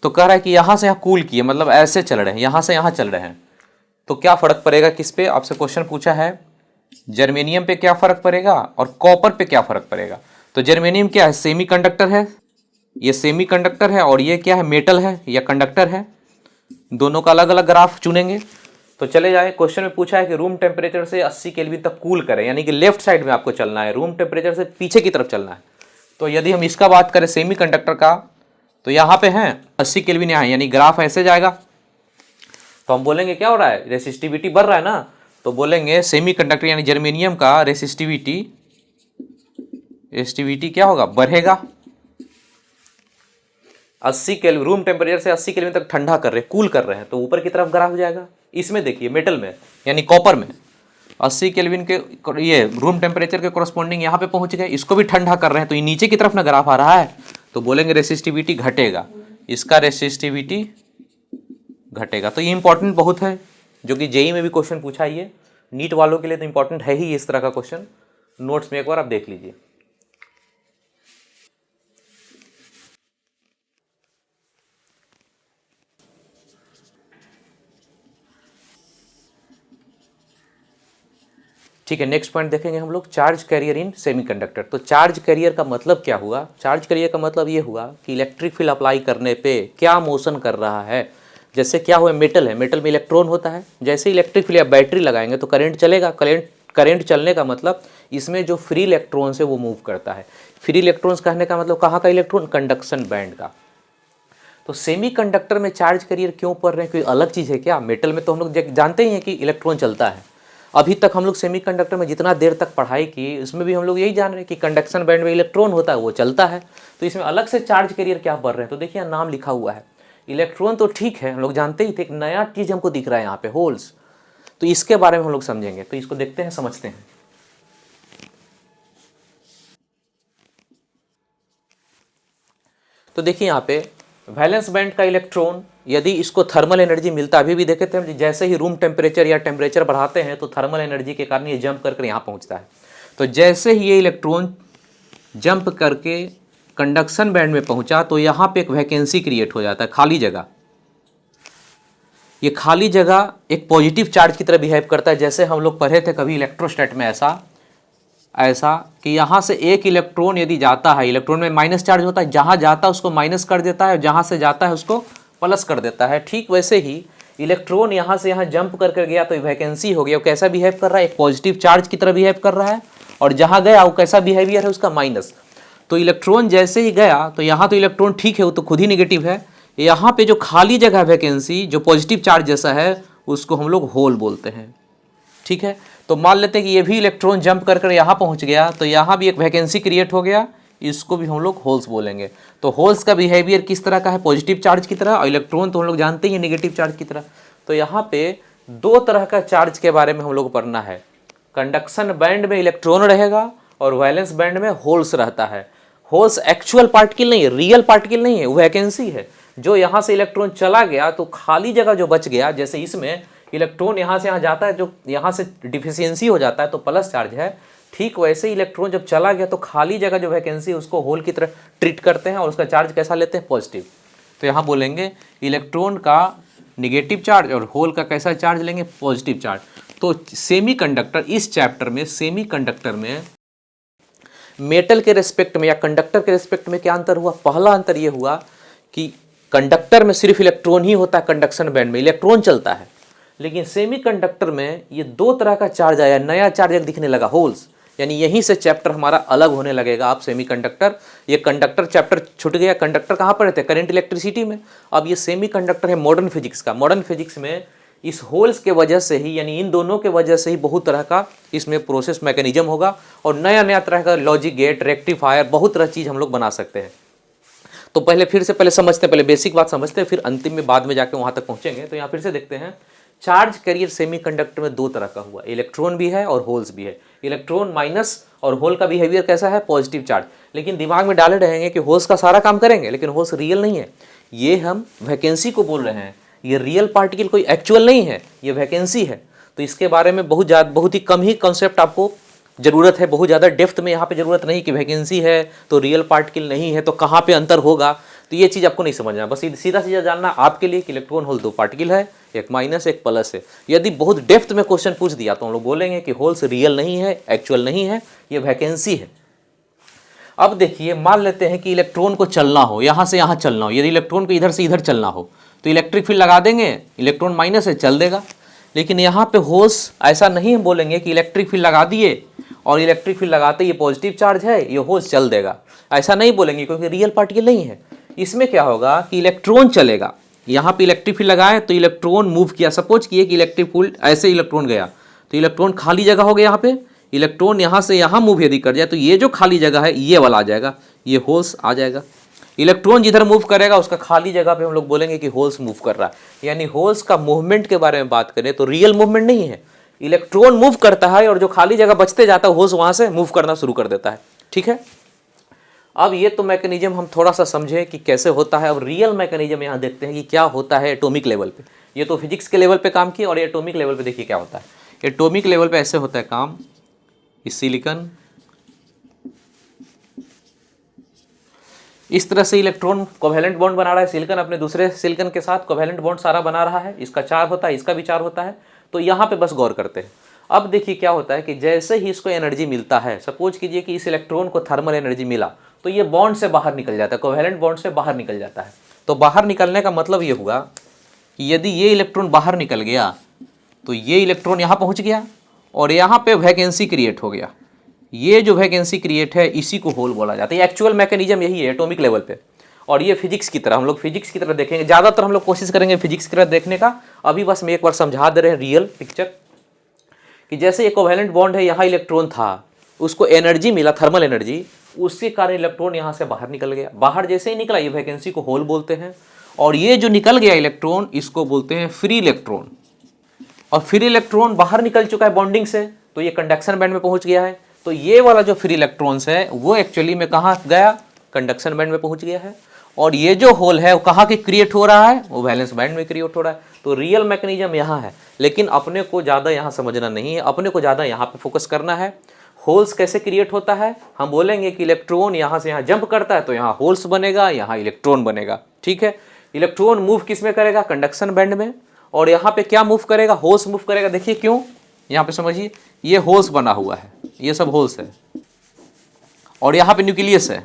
तो कह रहा है कि यहाँ से यहाँ कूल किए, मतलब ऐसे चल रहे हैं, यहाँ से यहाँ चल रहे हैं, तो क्या फ़र्क पड़ेगा किस पे, आपसे क्वेश्चन पूछा है जर्मेनियम पे क्या फ़र्क पड़ेगा और कॉपर पे क्या फ़र्क पड़ेगा। तो जर्मेनियम क्या है, सेमीकंडक्टर है, ये सेमीकंडक्टर है, और ये क्या है, मेटल है या कंडक्टर है। दोनों का अलग अलग ग्राफ चुनेंगे। तो चले जाए, क्वेश्चन में पूछा है कि रूम टेम्परेचर से 80 केल्विन तक कूल करें, यानी कि लेफ्ट साइड में आपको चलना है, रूम टेम्परेचर से पीछे की तरफ चलना है। तो यदि हम इसका बात करें सेमीकंडक्टर का, तो यहाँ पे हैं 80 केल्विन यहाँ है, यानी ग्राफ ऐसे जाएगा। तो हम बोलेंगे क्या हो रहा है, रेसिस्टिविटी बढ़ रहा है ना, तो बोलेंगे सेमीकंडक्टर यानी जर्मेनियम का रेसिस्टिविटी क्या होगा, बढ़ेगा। 80 केल्विन, रूम टेम्परेचर से 80 केल्विन तक ठंडा कर रहे हैं, कूल कर रहे हैं, तो ऊपर की तरफ ग्राफ जाएगा। इसमें देखिए मेटल में यानी कॉपर में 80 केल्विन के ये रूम टेम्परेचर के कोरस्पॉन्डिंग यहाँ पे पहुँच गए, इसको भी ठंडा कर रहे हैं, तो ये नीचे की तरफ ना ग्राफ आ रहा है, तो बोलेंगे रेसिस्टिविटी घटेगा, इसका रेसिस्टिविटी घटेगा। तो ये इंपॉर्टेंट बहुत है, जो कि जेई में भी क्वेश्चन पूछा, ये नीट वालों के लिए तो इंपॉर्टेंट है ही इस तरह का क्वेश्चन। नोट्स में एक बार आप देख लीजिए। ठीक है, नेक्स्ट पॉइंट देखेंगे हम लोग, चार्ज कैरियर इन सेमीकंडक्टर। तो चार्ज कैरियर का मतलब क्या हुआ, चार्ज कैरियर का मतलब ये हुआ कि इलेक्ट्रिक फील्ड अप्लाई करने पे क्या मोशन कर रहा है। जैसे क्या हुआ, मेटल है, मेटल में इलेक्ट्रॉन होता है, जैसे इलेक्ट्रिक फील्ड या बैटरी लगाएंगे तो करंट चलेगा, करंट चलने का मतलब इसमें जो फ्री इलेक्ट्रॉन्स है वो मूव करता है। फ्री इलेक्ट्रॉन्स कहने का मतलब कहाँ का इलेक्ट्रॉन, कंडक्शन बैंड का। तो सेमीकंडक्टर में चार्ज कैरियर क्यों पढ़ रहे हैं, कोई अलग चीज़ है क्या। मेटल में तो हम लोग जानते ही हैं कि इलेक्ट्रॉन चलता है, अभी तक हम लोग सेमीकंडक्टर में जितना देर तक पढ़ाई की उसमें भी हम लोग यही जान रहे हैं कि कंडक्शन बैंड में इलेक्ट्रॉन होता है, वो चलता है। तो इसमें अलग से चार्ज कैरियर क्या पढ़ रहे हैं, तो देखिए नाम लिखा हुआ है, इलेक्ट्रॉन तो ठीक है हम लोग जानते ही थे, एक नया चीज़ हमको दिख रहा है यहाँ पे, होल्स। तो इसके बारे में हम लोग समझेंगे, तो इसको देखते हैं, समझते हैं। तो देखिए यहाँ पे वैलेंस बैंड का इलेक्ट्रॉन, यदि इसको थर्मल एनर्जी मिलता है, अभी भी देखे थे जैसे ही रूम टेम्परेचर या टेम्परेचर बढ़ाते हैं तो थर्मल एनर्जी के कारण ये जंप करके यहाँ पहुँचता है। तो जैसे ही ये इलेक्ट्रॉन जंप करके कंडक्शन बैंड में पहुँचा तो यहाँ पे एक वैकेंसी क्रिएट हो जाता है, खाली जगह। ये खाली जगह एक पॉजिटिव चार्ज की तरह बिहेव करता है, जैसे हम लोग पढ़े थे कभी इलेक्ट्रोस्टैट में, ऐसा कि यहाँ से एक इलेक्ट्रॉन यदि जाता है, इलेक्ट्रॉन में माइनस चार्ज होता है, जहाँ जाता है उसको माइनस कर देता है, जहाँ से जाता है उसको प्लस कर देता है। ठीक वैसे ही इलेक्ट्रॉन यहाँ से यहाँ जंप करके गया तो वैकेंसी हो गया, वो कैसा बिहेव कर रहा है, एक पॉजिटिव चार्ज की तरह बिहेव कर रहा है, और जहाँ गया वो कैसा बिहेवियर है उसका, माइनस। तो इलेक्ट्रॉन जैसे ही गया तो यहाँ तो इलेक्ट्रॉन ठीक है, वो तो खुद ही निगेटिव है, यहाँ पे जो खाली जगह वैकेंसी जो पॉजिटिव चार्ज जैसा है उसको हम लोग होल बोलते हैं। ठीक है, तो मान लेते हैं कि ये भी इलेक्ट्रॉन जंप कर यहाँ पहुँच गया, तो यहाँ भी एक वैकेंसी क्रिएट हो गया, इसको भी हम लोग होल्स बोलेंगे। तो होल्स का बिहेवियर किस तरह का है, पॉजिटिव चार्ज की तरह, और इलेक्ट्रॉन तो हम लोग जानते ही हैं नेगेटिव चार्ज की तरह। तो यहाँ पे दो तरह का चार्ज के बारे में हम लोग पढ़ना है, कंडक्शन बैंड में इलेक्ट्रॉन रहेगा और वैलेंस बैंड में होल्स रहता है। होल्स एक्चुअल पार्टिकल नहीं है, रियल पार्टिकल नहीं है, वो वैकेंसी है। जो यहाँ से इलेक्ट्रॉन चला गया तो खाली जगह जो बच गया, जैसे इसमें इलेक्ट्रॉन यहाँ से यहाँ जाता है, जो यहाँ से डिफिशियंसी हो जाता है तो प्लस चार्ज है, ठीक वैसे ही इलेक्ट्रॉन जब चला गया तो खाली जगह जो वैकेंसी है उसको होल की तरह ट्रीट करते हैं और उसका चार्ज कैसा लेते हैं, पॉजिटिव। तो यहाँ बोलेंगे इलेक्ट्रॉन का निगेटिव चार्ज और होल का कैसा चार्ज लेंगे, पॉजिटिव चार्ज। तो सेमीकंडक्टर, इस चैप्टर में सेमीकंडक्टर में मेटल के रेस्पेक्ट में या कंडक्टर के रेस्पेक्ट में क्या अंतर हुआ, पहला अंतर ये हुआ कि कंडक्टर में सिर्फ इलेक्ट्रॉन ही होता है, कंडक्शन बैंड में इलेक्ट्रॉन चलता है। लेकिन सेमीकंडक्टर में ये दो तरह का चार्ज आया, नया चार्ज एक दिखने लगा, होल्स। यानी यहीं से चैप्टर हमारा अलग होने लगेगा। आप सेमीकंडक्टर, ये कंडक्टर चैप्टर छूट गया। कंडक्टर कहाँ पढ़े थे, करंट इलेक्ट्रिसिटी में। अब ये सेमीकंडक्टर है मॉडर्न फिजिक्स का। मॉडर्न फिजिक्स में इस होल्स के वजह से ही, यानी इन दोनों के वजह से ही बहुत तरह का इसमें प्रोसेस मैकेनिज्म होगा और नया नया तरह का लॉजिक गेट, रेक्टिफायर, बहुत तरह चीज़ हम लोग बना सकते हैं। तो पहले समझते हैं, पहले बेसिक बात समझते हैं, फिर अंतिम में बाद में जाके वहाँ तक पहुँचेंगे। तो यहाँ फिर से देखते हैं, चार्ज कैरियर सेमीकंडक्टर में दो तरह का हुआ, इलेक्ट्रॉन भी है और होल्स भी है। इलेक्ट्रॉन माइनस और होल का बिहेवियर कैसा है, पॉजिटिव चार्ज। लेकिन दिमाग में डाले रहेंगे कि होल्स का सारा काम करेंगे, लेकिन होल्स रियल नहीं है। ये हम वैकेंसी को बोल रहे हैं, ये रियल पार्टिकल कोई एक्चुअल नहीं है, ये वैकेंसी है। तो इसके बारे में बहुत ही कम ही कॉन्सेप्ट आपको ज़रूरत है, बहुत ज़्यादा डेप्थ में यहाँ पे ज़रूरत नहीं कि वैकेंसी है तो रियल पार्टिकल नहीं है तो कहाँ पे अंतर होगा। तो ये चीज़ आपको नहीं समझना, बस सीधा सीधा जानना आपके लिए कि इलेक्ट्रॉन होल दो पार्टिकल है, एक माइनस एक प्लस है। यदि बहुत डेप्थ में क्वेश्चन पूछ दिया तो हम लोग बोलेंगे कि होल्स रियल नहीं है, एक्चुअल नहीं है, ये वैकेंसी है। अब देखिए, मान लेते हैं कि इलेक्ट्रॉन को चलना हो, यहाँ से यहाँ चलना हो। यदि इलेक्ट्रॉन को इधर से इधर चलना हो तो इलेक्ट्रिक फील्ड लगा देंगे, इलेक्ट्रॉन माइनस है, चल देगा। लेकिन यहाँ पे होल्स ऐसा नहीं हम बोलेंगे कि इलेक्ट्रिक फील्ड लगा दिए और इलेक्ट्रिक फील्ड लगाते ये पॉजिटिव चार्ज है, ये होल्स चल देगा, ऐसा नहीं बोलेंगे, क्योंकि रियल पार्टिकल नहीं है। इसमें क्या होगा कि इलेक्ट्रॉन चलेगा, यहाँ पे इलेक्ट्रिक फील्ड लगाए तो इलेक्ट्रॉन मूव किया। सपोज किए कि इलेक्ट्रिक फील्ड ऐसे इलेक्ट्रॉन गया तो इलेक्ट्रॉन खाली जगह हो गया, यहाँ पे इलेक्ट्रॉन यहाँ से यहाँ मूव यदि कर जाए तो ये जो खाली जगह है ये वाला आ जाएगा, ये होल्स आ जाएगा। इलेक्ट्रॉन जिधर मूव करेगा उसका खाली जगह पे हम लोग बोलेंगे कि होल्स मूव कर रहा है। यानी होल्स का मूवमेंट के बारे में बात करें तो रियल मूवमेंट नहीं है, इलेक्ट्रॉन मूव करता है और जो खाली जगह बचते जाता है होल्स वहां से मूव करना शुरू कर देता है। ठीक है, अब ये तो मैकेनिज्म हम थोड़ा सा समझे कि कैसे होता है। अब रियल मैकेनिज्म यहाँ देखते हैं कि क्या होता है एटॉमिक लेवल पे। ये तो फिजिक्स के लेवल पे काम किया और ये एटॉमिक लेवल पे देखिए क्या होता है। एटॉमिक लेवल पे ऐसे होता है काम, इस सिलिकॉन इस तरह से इलेक्ट्रॉन कोवेलेंट बॉन्ड बना रहा है, सिलिकॉन अपने दूसरे सिलिकॉन के साथ कोवेलेंट बॉन्ड सारा बना रहा है। इसका चार होता है, इसका भी चार होता है। तो यहाँ पे बस गौर करते हैं। अब देखिए क्या होता है कि जैसे ही इसको एनर्जी मिलता है, सपोज कीजिए कि इस इलेक्ट्रॉन को थर्मल एनर्जी मिला तो ये बॉन्ड से बाहर निकल जाता है, कोवेलेंट बॉन्ड से बाहर निकल जाता है। तो बाहर निकलने का मतलब ये हुआ कि यदि ये इलेक्ट्रॉन बाहर निकल गया तो ये इलेक्ट्रॉन यहाँ पहुँच गया और यहाँ पे वैकेंसी क्रिएट हो गया। ये जो वैकेंसी क्रिएट है इसी को होल बोला जाता है। ये एक्चुअल मैकेनिज्म यही है एटॉमिक लेवल पे। और ये फिजिक्स की तरह, हम लोग फिजिक्स की तरह देखेंगे, ज़्यादातर हम लोग कोशिश करेंगे फिजिक्स की तरह देखने का। अभी बस मैं एक बार समझा दे रहे हैं रियल पिक्चर कि जैसे ये कोवेलेंट बॉन्ड है, यहाँ इलेक्ट्रॉन था, उसको एनर्जी मिला, थर्मल एनर्जी, उसके कारण इलेक्ट्रॉन यहाँ से बाहर निकल गया। बाहर जैसे ही निकला ये वैकेंसी को होल बोलते हैं। और ये जो निकल गया इलेक्ट्रॉन इसको बोलते हैं फ्री इलेक्ट्रॉन। और फ्री इलेक्ट्रॉन बाहर निकल चुका है बॉन्डिंग से तो ये कंडक्शन बैंड में पहुँच गया है। तो ये वाला जो फ्री इलेक्ट्रॉन्स है वो एक्चुअली में कहाँ गया, कंडक्शन बैंड में पहुँच गया है। और ये जो होल है वो कहाँ की क्रिएट हो रहा है, वो वैलेंस बैंड में क्रिएट हो रहा है। तो रियल मैकेनिज्म यहाँ है, लेकिन अपने को ज़्यादा यहाँ समझना नहीं है, अपने को ज़्यादा यहाँ पे फोकस करना है। होल्स कैसे क्रिएट होता है, हम बोलेंगे कि इलेक्ट्रॉन यहाँ से यहाँ जंप करता है तो यहाँ होल्स बनेगा, यहाँ इलेक्ट्रॉन बनेगा। ठीक है, इलेक्ट्रॉन मूव किस में करेगा, कंडक्शन बैंड में। और यहाँ पे क्या मूव करेगा, होल्स मूव करेगा। देखिए क्यों, यहाँ पे समझिए, ये होल्स बना हुआ है, ये सब होल्स है और यहाँ पे न्यूक्लियस है।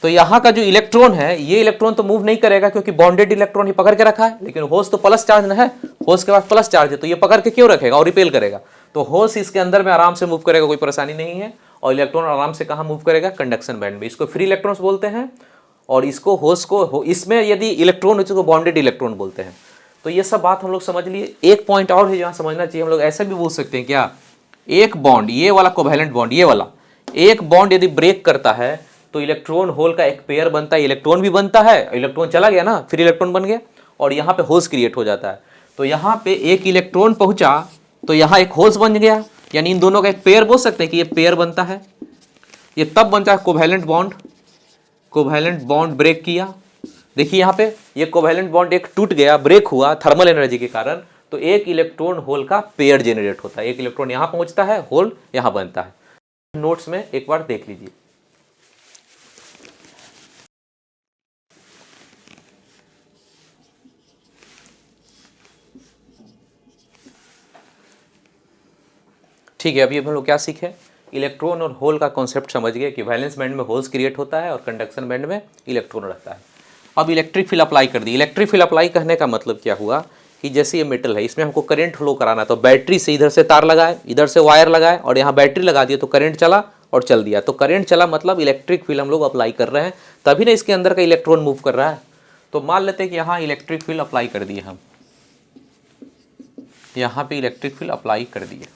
तो यहाँ का जो इलेक्ट्रॉन है ये इलेक्ट्रॉन तो मूव नहीं करेगा क्योंकि बॉन्डेड इलेक्ट्रॉन ही पकड़ के रखा है। लेकिन होल्स तो प्लस चार्ज ना है, होल्स के पास प्लस चार्ज है, तो ये पकड़ के क्यों रखेगा और रिपेल करेगा। तो होल्स इसके अंदर में आराम से मूव करेगा, कोई परेशानी नहीं है। और इलेक्ट्रॉन आराम से कहाँ मूव करेगा, कंडक्शन बैंड में। इसको फ्री इलेक्ट्रॉन्स बोलते हैं और इसको होल्स को, इसमें यदि इलेक्ट्रॉन हो तो बॉन्डेड इलेक्ट्रॉन बोलते हैं। तो ये सब बात हम लोग समझ लिए। एक पॉइंट और है जहाँ समझना चाहिए, हम लोग ऐसा भी बोल सकते हैं क्या, एक बॉन्ड, ये वाला कोवेलेंट बॉन्ड, ये वाला एक बॉन्ड यदि ब्रेक करता है तो इलेक्ट्रॉन होल का एक पेयर बनता है, इलेक्ट्रॉन भी बनता है, इलेक्ट्रॉन चला गया ना, फिर इलेक्ट्रॉन बन गया और यहाँ पे होल्स क्रिएट हो जाता है। तो यहाँ पे एक इलेक्ट्रॉन पहुँचा तो यहाँ एक होल्स बन गया। यानी इन दोनों का एक पेयर बोल सकते हैं कि ये पेयर बनता है। ये तब बनता है covalent bond, covalent bond break किया। देखिए यहाँ पे ये कोवेलेंट बॉन्ड एक टूट गया, ब्रेक हुआ थर्मल एनर्जी के कारण, तो एक इलेक्ट्रॉन होल का पेयर जेनरेट होता है। एक इलेक्ट्रॉन यहाँ पहुँचता है, होल यहाँ बनता है। नोट्स में एक बार देख लीजिए। ठीक है, अभी हम लोग क्या सीखे, इलेक्ट्रॉन और होल का कॉन्सेप्ट समझ गए कि वैलेंस बैंड में होल्स क्रिएट होता है और कंडक्शन बैंड में इलेक्ट्रॉन रहता है। अब इलेक्ट्रिक फील्ड अप्लाई कर दी। इलेक्ट्रिक फील्ड अप्लाई करने का मतलब क्या हुआ कि जैसे ये मेटल है, इसमें हमको करंट फ्लो कराना है, तो बैटरी से इधर से तार लगाए, इधर से वायर लगाए और यहाँ बैटरी लगा दिए तो करंट चला और चल दिया। तो करंट चला मतलब इलेक्ट्रिक फील्ड हम लोग अप्लाई कर रहे हैं, तभी ना इसके अंदर का इलेक्ट्रॉन मूव कर रहा है। तो मान लेते हैं कि यहाँ इलेक्ट्रिक फील्ड अप्लाई कर दिए हम, यहाँ पे इलेक्ट्रिक फील्ड अप्लाई कर दिए,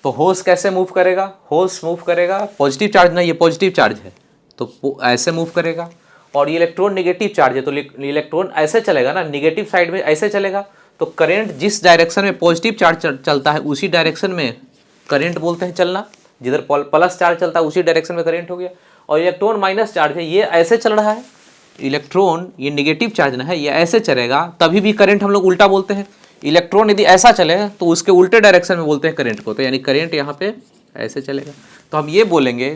तो होल्स कैसे मूव करेगा, होल्स मूव करेगा पॉजिटिव चार्ज ना, ये पॉजिटिव चार्ज है तो ऐसे मूव करेगा, और ये इलेक्ट्रॉन नेगेटिव चार्ज है तो इलेक्ट्रॉन ऐसे चलेगा ना, नेगेटिव साइड में ऐसे चलेगा। तो करंट जिस डायरेक्शन में पॉजिटिव चार्ज चलता है उसी डायरेक्शन में करंट बोलते हैं चलना, जिधर प्लस चार्ज चलता है उसी डायरेक्शन में करंट हो गया। और इलेक्ट्रॉन माइनस चार्ज है, ये ऐसे चल रहा है, इलेक्ट्रॉन ये नेगेटिव चार्ज ना है, ये ऐसे चलेगा, तभी भी करंट हम लोग उल्टा बोलते हैं। इलेक्ट्रॉन यदि ऐसा चले तो उसके उल्टे डायरेक्शन में बोलते हैं करंट को, तो यानी करंट यहाँ पे ऐसे चलेगा। तो हम ये बोलेंगे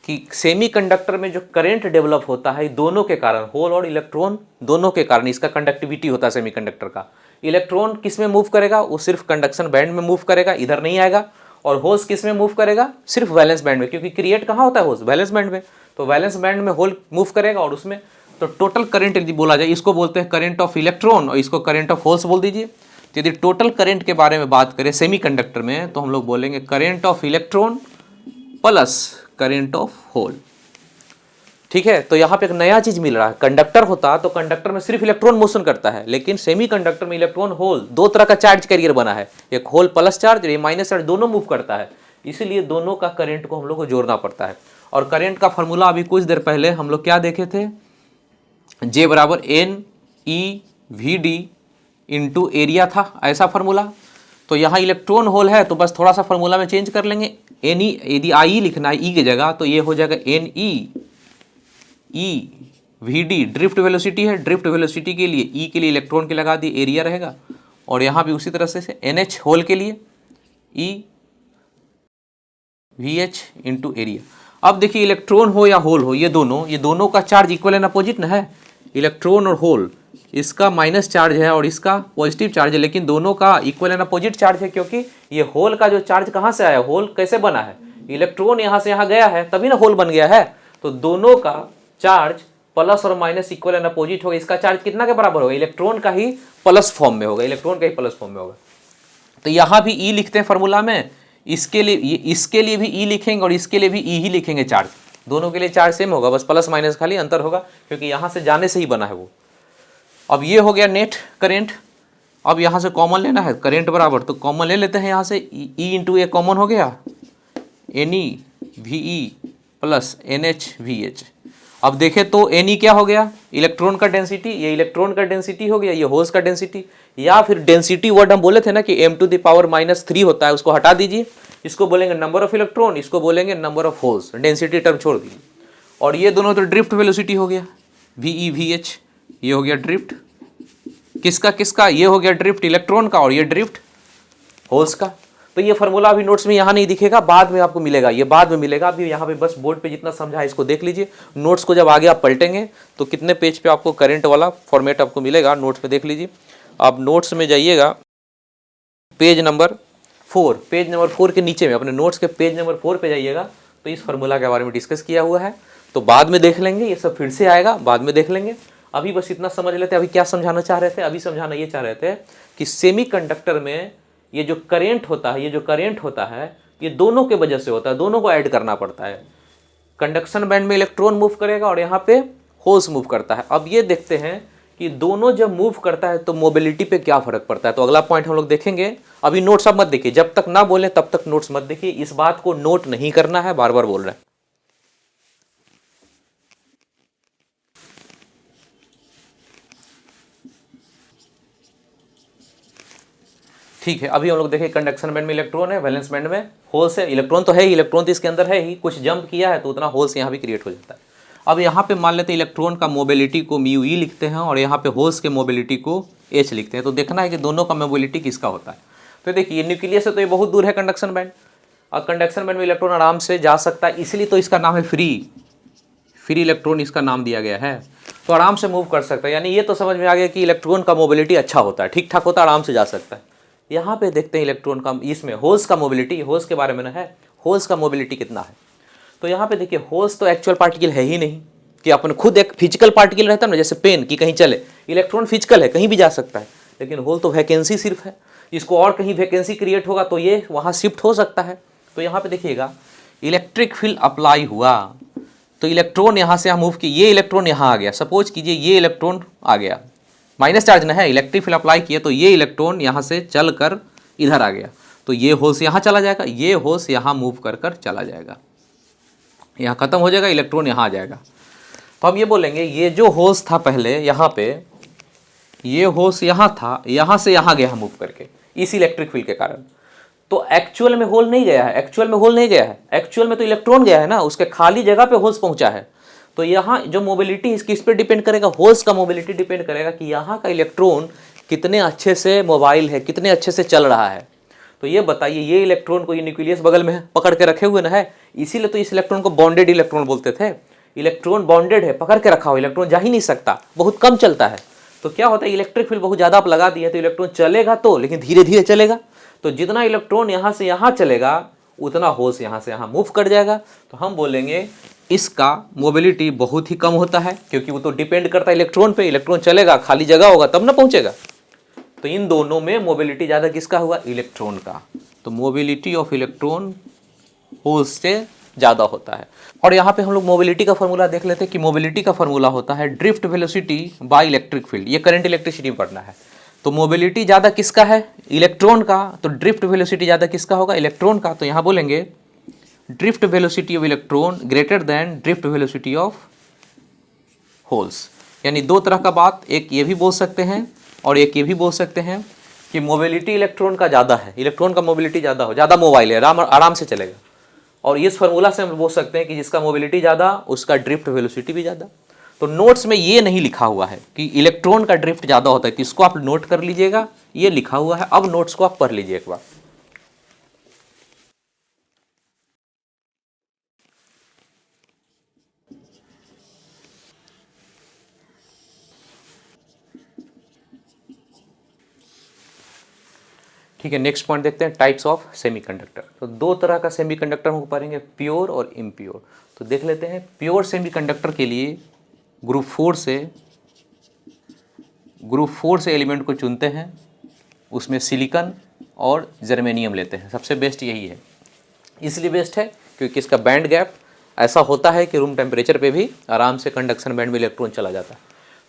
कि सेमीकंडक्टर में जो करंट डेवलप होता है दोनों के कारण, होल और इलेक्ट्रॉन दोनों के कारण इसका कंडक्टिविटी होता है सेमीकंडक्टर का। इलेक्ट्रॉन किस में मूव करेगा, वो सिर्फ कंडक्शन बैंड में मूव करेगा, इधर नहीं आएगा। और होल्स किस में मूव करेगा, सिर्फ वैलेंस बैंड में, क्योंकि क्रिएट कहाँ होता है होल्स, वैलेंस बैंड में। तो वैलेंस बैंड में होल मूव करेगा और उसमें तो टोटल करंट यदि बोला जाए, इसको बोलते हैं करंट ऑफ इलेक्ट्रॉन और इसको करंट ऑफ होल्स बोल दीजिए। तो यदि टोटल करंट के बारे में बात करें सेमीकंडक्टर में तो हम लोग बोलेंगे current of electron plus current of hole. ठीक है, तो यहाँ पे एक नया चीज मिल रहा है। कंडक्टर होता तो कंडक्टर में सिर्फ इलेक्ट्रॉन मोशन करता है, लेकिन सेमीकंडक्टर में इलेक्ट्रॉन होल दो तरह का चार्ज कैरियर बना है, एक होल प्लस चार्ज और ये माइनस चार्ज, दोनों मूव करता है, इसीलिए दोनों का करंट को हम लोग को जोड़ना पड़ता है। और करंट का फॉर्मूला अभी कुछ देर पहले हम लोग क्या देखे थे, J बराबर N E V D into area था, ऐसा फार्मूला। तो यहाँ इलेक्ट्रॉन होल है तो बस थोड़ा सा फार्मूला में चेंज कर लेंगे, एन ई, यदि आई लिखना है ई की जगह तो ये हो जाएगा N E V D, drift velocity है, ड्रिफ्ट वेलोसिटी के लिए ई के लिए इलेक्ट्रॉन के लगा दिए, एरिया रहेगा। और यहाँ भी उसी तरह से एन एच होल के लिए E V H into area. अब देखिए इलेक्ट्रॉन हो या होल हो, ये दोनों का चार्ज इक्वल एंड अपोजिट ना है। इलेक्ट्रॉन और होल, इसका माइनस चार्ज है और इसका पॉजिटिव चार्ज है, लेकिन दोनों का इक्वल एंड अपोजिट चार्ज है, क्योंकि ये होल का जो चार्ज कहाँ से आया, होल कैसे बना है, इलेक्ट्रॉन यहाँ से यहाँ गया है तभी ना होल बन गया है। तो दोनों का चार्ज प्लस और माइनस इक्वल एंड अपोजिट होगा। इसका चार्ज कितना के बराबर होगा, इलेक्ट्रॉन का ही प्लस फॉर्म में होगा, इलेक्ट्रॉन का ही प्लस फॉर्म में होगा। तो यहाँ भी ई लिखते हैं फॉर्मूला में, इसके लिए भी ई लिखेंगे और इसके लिए भी ई ही लिखेंगे। चार्ज दोनों के लिए चार्ज सेम होगा, बस प्लस माइनस खाली अंतर होगा, क्योंकि यहाँ से जाने से ही बना है वो। अब ये हो गया नेट करेंट। अब यहाँ से कॉमन लेना है करेंट बराबर, तो कॉमन ले लेते हैं यहाँ से, ई इंटू ए कॉमन हो गया, N E V E plus N H V H. अब देखें तो एन ई क्या हो गया, इलेक्ट्रॉन का डेंसिटी, ये इलेक्ट्रॉन का डेंसिटी हो गया, ये होल्स का डेंसिटी। या फिर डेंसिटी वर्ड हम बोले थे ना कि m⁻³ होता है, उसको हटा दीजिए, इसको बोलेंगे नंबर ऑफ इलेक्ट्रॉन, इसको बोलेंगे number of holes, density term छोड़ दीजिए। और ये दोनों तो ड्रिफ्ट वेलोसिटी हो गया, वी ई वी एच, ये हो गया ड्रिफ्ट किसका, ये हो गया ड्रिफ्ट इलेक्ट्रॉन का और ये ड्रिफ्ट होल्स का। तो ये फार्मूला अभी नोट्स में यहाँ नहीं दिखेगा, बाद में आपको मिलेगा, ये बाद में मिलेगा। अभी यहाँ पे बस बोर्ड पे जितना समझा है इसको देख लीजिए। नोट्स को जब आगे आप पलटेंगे तो कितने पेज पे आपको करंट वाला फॉर्मेट आपको मिलेगा, नोट्स में देख लीजिए। आप नोट्स में जाइएगा, पेज नंबर 4 के नीचे में, अपने नोट्स के पेज नंबर 4 पे जाइएगा, तो इस फार्मूला के बारे में डिस्कस किया हुआ है। तो बाद में देख लेंगे, ये सब फिर से आएगा, बाद में देख लेंगे। अभी बस इतना समझ लेते हैं। अभी क्या समझाना चाह रहे थे, अभी समझाना ये चाह रहे थे कि सेमीकंडक्टर में ये जो करंट होता है, ये दोनों के वजह से होता है, दोनों को ऐड करना पड़ता है। कंडक्शन बैंड में इलेक्ट्रॉन मूव करेगा और यहाँ पे होल्स मूव करता है। अब ये देखते हैं कि दोनों जब मूव करता है तो मोबिलिटी पे क्या फर्क पड़ता है। तो अगला पॉइंट हम लोग देखेंगे। अभी नोट्स आप मत देखिए, जब तक ना बोले तब तक नोट्स मत देखिए। इस बात को नोट नहीं करना है, बार बार बोल रहे हैं। ठीक है, अभी हम लोग देखें कंडक्शन बैंड में इलेक्ट्रॉन है, वैलेंस बैंड में होल्स है। इलेक्ट्रॉन तो है ही, इलेक्ट्रॉन तो इसके अंदर है ही, कुछ जंप किया है तो उतना होल्स यहाँ भी क्रिएट हो जाता है। अब यहाँ पे मान लेते हैं इलेक्ट्रॉन का मोबिलिटी को म्यू ई लिखते हैं और यहाँ पे होल्स के मोबिलिटी को एच लिखते हैं। तो देखना है कि दोनों का मोबिलिटी किसका होता है। तो देखिए न्यूक्लियस से तो ये बहुत दूर है कंडक्शन बैंड। और कंडक्शन बैंड में इलेक्ट्रॉन आराम से जा सकता है, इसलिए तो इसका नाम है फ्री इलेक्ट्रॉन इसका नाम दिया गया है। तो आराम से मूव कर सकता है, यानी ये तो समझ में आ गया कि इलेक्ट्रॉन का मोबिलिटी अच्छा होता है, ठीक ठाक होता है, आराम से जा सकता है। यहाँ पे देखते हैं इलेक्ट्रॉन का, इसमें होल्स का मोबिलिटी, होल्स के बारे में ना है, होल्स का मोबिलिटी कितना है। तो यहाँ पे देखिए होल्स तो एक्चुअल पार्टिकल है ही नहीं, कि अपन खुद एक फिजिकल पार्टिकल रहता है ना, जैसे पेन की कहीं चले, इलेक्ट्रॉन फिजिकल है, कहीं भी जा सकता है, लेकिन होल तो वैकेंसी सिर्फ है, इसको और कहीं वैकेंसी क्रिएट होगा तो ये वहाँ शिफ्ट हो सकता है। तो यहाँ पे देखिएगा इलेक्ट्रिक फील्ड अप्लाई हुआ तो इलेक्ट्रॉन यहाँ से यहाँ मूव की, ये इलेक्ट्रॉन यहाँ आ गया, सपोज कीजिए ये इलेक्ट्रॉन आ गया, माइनस चार्ज ना है, इलेक्ट्रिक फील्ड अप्लाई किया तो ये इलेक्ट्रॉन यहाँ से चल कर इधर आ गया, तो ये होल्स यहाँ चला जाएगा, ये होल्स यहाँ मूव कर कर चला जाएगा, यहाँ खत्म हो जाएगा, इलेक्ट्रॉन यहाँ आ जाएगा। तो हम ये बोलेंगे ये जो होल्स था पहले यहाँ पे, ये होल्स यहाँ था, यहाँ से यहाँ गया मूव करके इस इलेक्ट्रिक फील्ड के कारण। तो एक्चुअल में होल नहीं गया है, एक्चुअल में होल नहीं गया है, एक्चुअल में तो इलेक्ट्रॉन गया है ना, उसके खाली जगह पे होल्स पहुंचा है। तो यहाँ जो मोबिलिटी किस पे डिपेंड करेगा, होल्स का मोबिलिटी डिपेंड करेगा कि यहाँ का इलेक्ट्रॉन कितने अच्छे से मोबाइल है, कितने अच्छे से चल रहा है। तो ये बताइए, ये इलेक्ट्रॉन को ये न्यूक्लियस बगल में है, पकड़ के रखे हुए ना है, इसीलिए तो इस इलेक्ट्रॉन को बॉन्डेड इलेक्ट्रॉन बोलते थे। इलेक्ट्रॉन बॉन्डेड है, पकड़ के रखा हुआ, इलेक्ट्रॉन जा ही नहीं सकता, बहुत कम चलता है। तो क्या होता है, इलेक्ट्रिक फील्ड बहुत ज़्यादा आप लगा दिए तो इलेक्ट्रॉन चलेगा तो, लेकिन धीरे धीरे चलेगा। तो जितना इलेक्ट्रॉन यहाँ से यहाँ चलेगा उतना होल्स यहाँ से यहाँ मूव कर जाएगा। तो हम बोलेंगे इसका मोबिलिटी बहुत ही कम होता है, क्योंकि वो तो डिपेंड करता है इलेक्ट्रॉन पे, इलेक्ट्रॉन चलेगा, खाली जगह होगा तब ना पहुँचेगा। तो इन दोनों में मोबिलिटी ज़्यादा किसका हुआ, इलेक्ट्रॉन का। तो मोबिलिटी ऑफ इलेक्ट्रॉन होल्स से ज़्यादा होता है। और यहाँ पे हम लोग मोबिलिटी का फॉर्मूला देख लेते हैं कि मोबिलिटी का फॉर्मूला होता है drift velocity by electric field, ये करंट इलेक्ट्रिसिटी में पढ़ना है। तो मोबिलिटी ज़्यादा किसका है, इलेक्ट्रॉन का, तो ड्रिफ्ट वेलोसिटी ज़्यादा किसका होगा, इलेक्ट्रॉन का। तो यहाँ बोलेंगे drift velocity of electron greater than drift velocity of holes. यानी दो तरह का बात, एक ये भी बोल सकते हैं और एक ये भी बोल सकते हैं कि मोबिलिटी इलेक्ट्रॉन का ज़्यादा है, इलेक्ट्रॉन का मोबिलिटी ज़्यादा हो, ज़्यादा मोबाइल है, आराम से चलेगा। और इस फार्मूला से हम बोल सकते हैं कि जिसका मोबिलिटी ज़्यादा उसका ड्रिफ्ट वेलोसिटी भी ज़्यादा। तो नोट्स में ये नहीं लिखा हुआ है कि इलेक्ट्रॉन का ड्रिफ्ट ज़्यादा होता है, तो इसको आप नोट कर लीजिएगा, ये लिखा हुआ है। अब नोट्स को आप पढ़ लीजिए एक बार। ठीक है, नेक्स्ट पॉइंट देखते हैं, टाइप्स ऑफ सेमीकंडक्टर। तो दो तरह का सेमीकंडक्टर हम पढ़ेंगे, प्योर और इम्प्योर। तो देख लेते हैं, प्योर सेमीकंडक्टर के लिए ग्रुप 4 से एलिमेंट को चुनते हैं, उसमें सिलिकॉन और जर्मेनियम लेते हैं, सबसे बेस्ट यही है। इसलिए बेस्ट है क्योंकि इसका बैंड गैप ऐसा होता है कि रूम टेम्परेचर पे भी आराम से कंडक्शन बैंड में इलेक्ट्रॉन चला जाता है।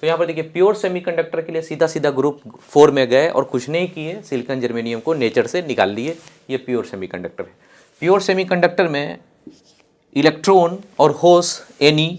तो यहाँ पर देखिए प्योर सेमीकंडक्टर के लिए सीधा सीधा ग्रुप 4 में गए और कुछ नहीं किए, सिलिकॉन जर्मेनियम को नेचर से निकाल लिए, ये प्योर सेमीकंडक्टर है। प्योर सेमीकंडक्टर में इलेक्ट्रॉन और होल्स Ne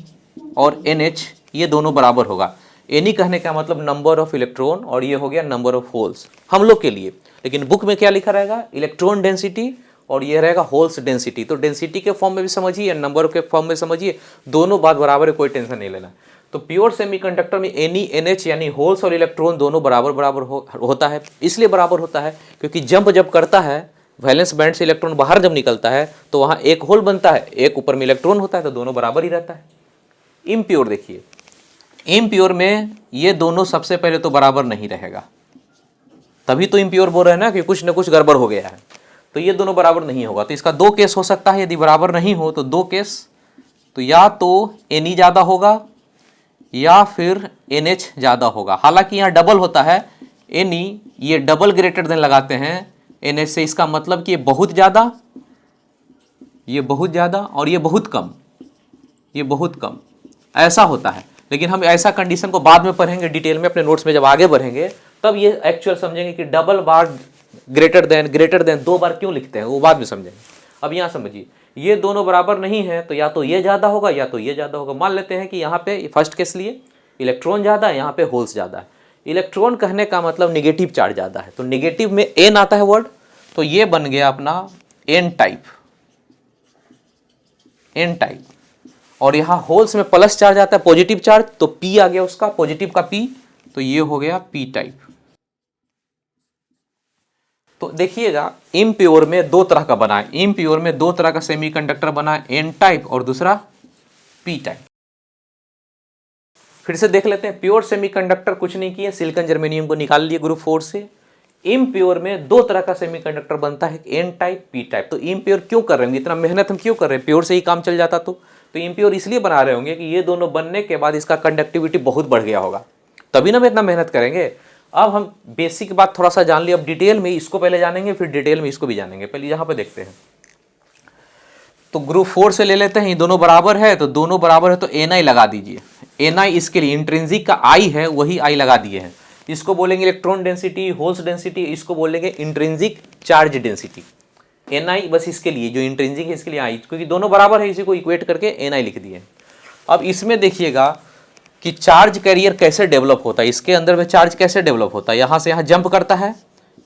और NH ये दोनों बराबर होगा। Ne कहने का मतलब नंबर ऑफ इलेक्ट्रॉन और ये हो गया नंबर ऑफ होल्स हम लोग के लिए। लेकिन बुक में क्या लिखा रहेगा, इलेक्ट्रॉन डेंसिटी और ये रहेगा होल्स डेंसिटी। तो डेंसिटी के फॉर्म में भी समझिए, नंबर के फॉर्म में समझिए, दोनों बात बराबर है, कोई टेंशन नहीं लेना। तो प्योर सेमीकंडक्टर में Ne NH यानी होल्स और इलेक्ट्रॉन दोनों बराबर बराबर होता है। इसलिए बराबर होता है क्योंकि जंप जब करता है, वैलेंस बैंड से इलेक्ट्रॉन बाहर जब निकलता है तो वहाँ एक होल बनता है, एक ऊपर में इलेक्ट्रॉन होता है, तो दोनों बराबर ही रहता है। इम्प्योर देखिए, इम्प्योर में ये दोनों सबसे पहले तो बराबर नहीं रहेगा, तभी तो इम्प्योर बोल रहे हैं ना कि कुछ न कुछ गड़बड़ हो गया है। तो ये दोनों बराबर नहीं होगा। तो इसका दो केस हो सकता है, यदि बराबर नहीं हो तो दो केस, तो या तो Ne ज़्यादा होगा या फिर NH ज़्यादा होगा। हालांकि यहाँ डबल होता है, Ne ये डबल ग्रेटर देन लगाते हैं NH से, इसका मतलब कि ये बहुत ज़्यादा, ये बहुत ज़्यादा और ये बहुत कम, ये बहुत कम, ऐसा होता है। लेकिन हम ऐसा कंडीशन को बाद में पढ़ेंगे डिटेल में अपने नोट्स में, जब आगे बढ़ेंगे तब ये एक्चुअल समझेंगे कि डबल बार ग्रेटर देन दो बार क्यों लिखते हैं, वो बाद में समझेंगे। अब यहाँ समझिए, ये दोनों बराबर नहीं है तो या तो ये ज़्यादा होगा या तो ये ज़्यादा होगा। मान लेते हैं कि यहाँ पे फर्स्ट केस लिए इलेक्ट्रॉन ज़्यादा है, यहाँ पे होल्स ज़्यादा है। इलेक्ट्रॉन कहने का मतलब निगेटिव चार्ज ज़्यादा है, तो निगेटिव में N आता है वर्ड, तो ये बन गया अपना N टाइप। और यहाँ होल्स में प्लस चार्ज आता है, पॉजिटिव चार्ज, तो P आ गया उसका, पॉजिटिव का P, तो ये हो गया P टाइप। तो देखिएगा इम्प्योर में दो तरह का बना है, इम्प्योर में दो तरह का सेमीकंडक्टर बना है, एन टाइप और दूसरा पी टाइप। फिर से देख लेते हैं, प्योर सेमीकंडक्टर कुछ नहीं किया, सिलिकॉन जर्मेनियम को निकाल लिए ग्रुप 4 से। इम्प्योर में दो तरह का सेमीकंडक्टर बनता है, एन टाइप पी टाइप। तो इम्प्योर क्यों कर रहे होंगे, इतना मेहनत हम क्यों कर रहे हैं, प्योर से ही काम चल जाता। तो इम्प्योर इसलिए बना रहे होंगे कि ये दोनों बनने के बाद इसका कंडक्टिविटी बहुत बढ़ गया होगा, तभी ना हम इतना मेहनत करेंगे। अब हम बेसिक बात थोड़ा सा जान लिया, अब डिटेल में इसको पहले जानेंगे, फिर डिटेल में इसको भी जानेंगे। पहले यहाँ पे देखते हैं, तो ग्रुप 4 से ले लेते हैं, ये दोनों बराबर है, तो दोनों बराबर है तो Ni लगा दीजिए। Ni इसके लिए इंट्रिंसिक का I है, वही I लगा दिए हैं। इसको बोलेंगे इलेक्ट्रॉन डेंसिटी, होल्स डेंसिटी, इसको बोलेंगे इंट्रिंसिक चार्ज डेंसिटी। Ni बस इसके लिए, जो इंट्रिंसिक है इसके लिए I, क्योंकि दोनों बराबर है, इसी को इक्वेट करके Ni लिख दिए। अब इसमें देखिएगा कि चार्ज कैरियर कैसे डेवलप होता है, इसके अंदर में चार्ज कैसे डेवलप होता है। यहाँ से यहाँ जंप करता है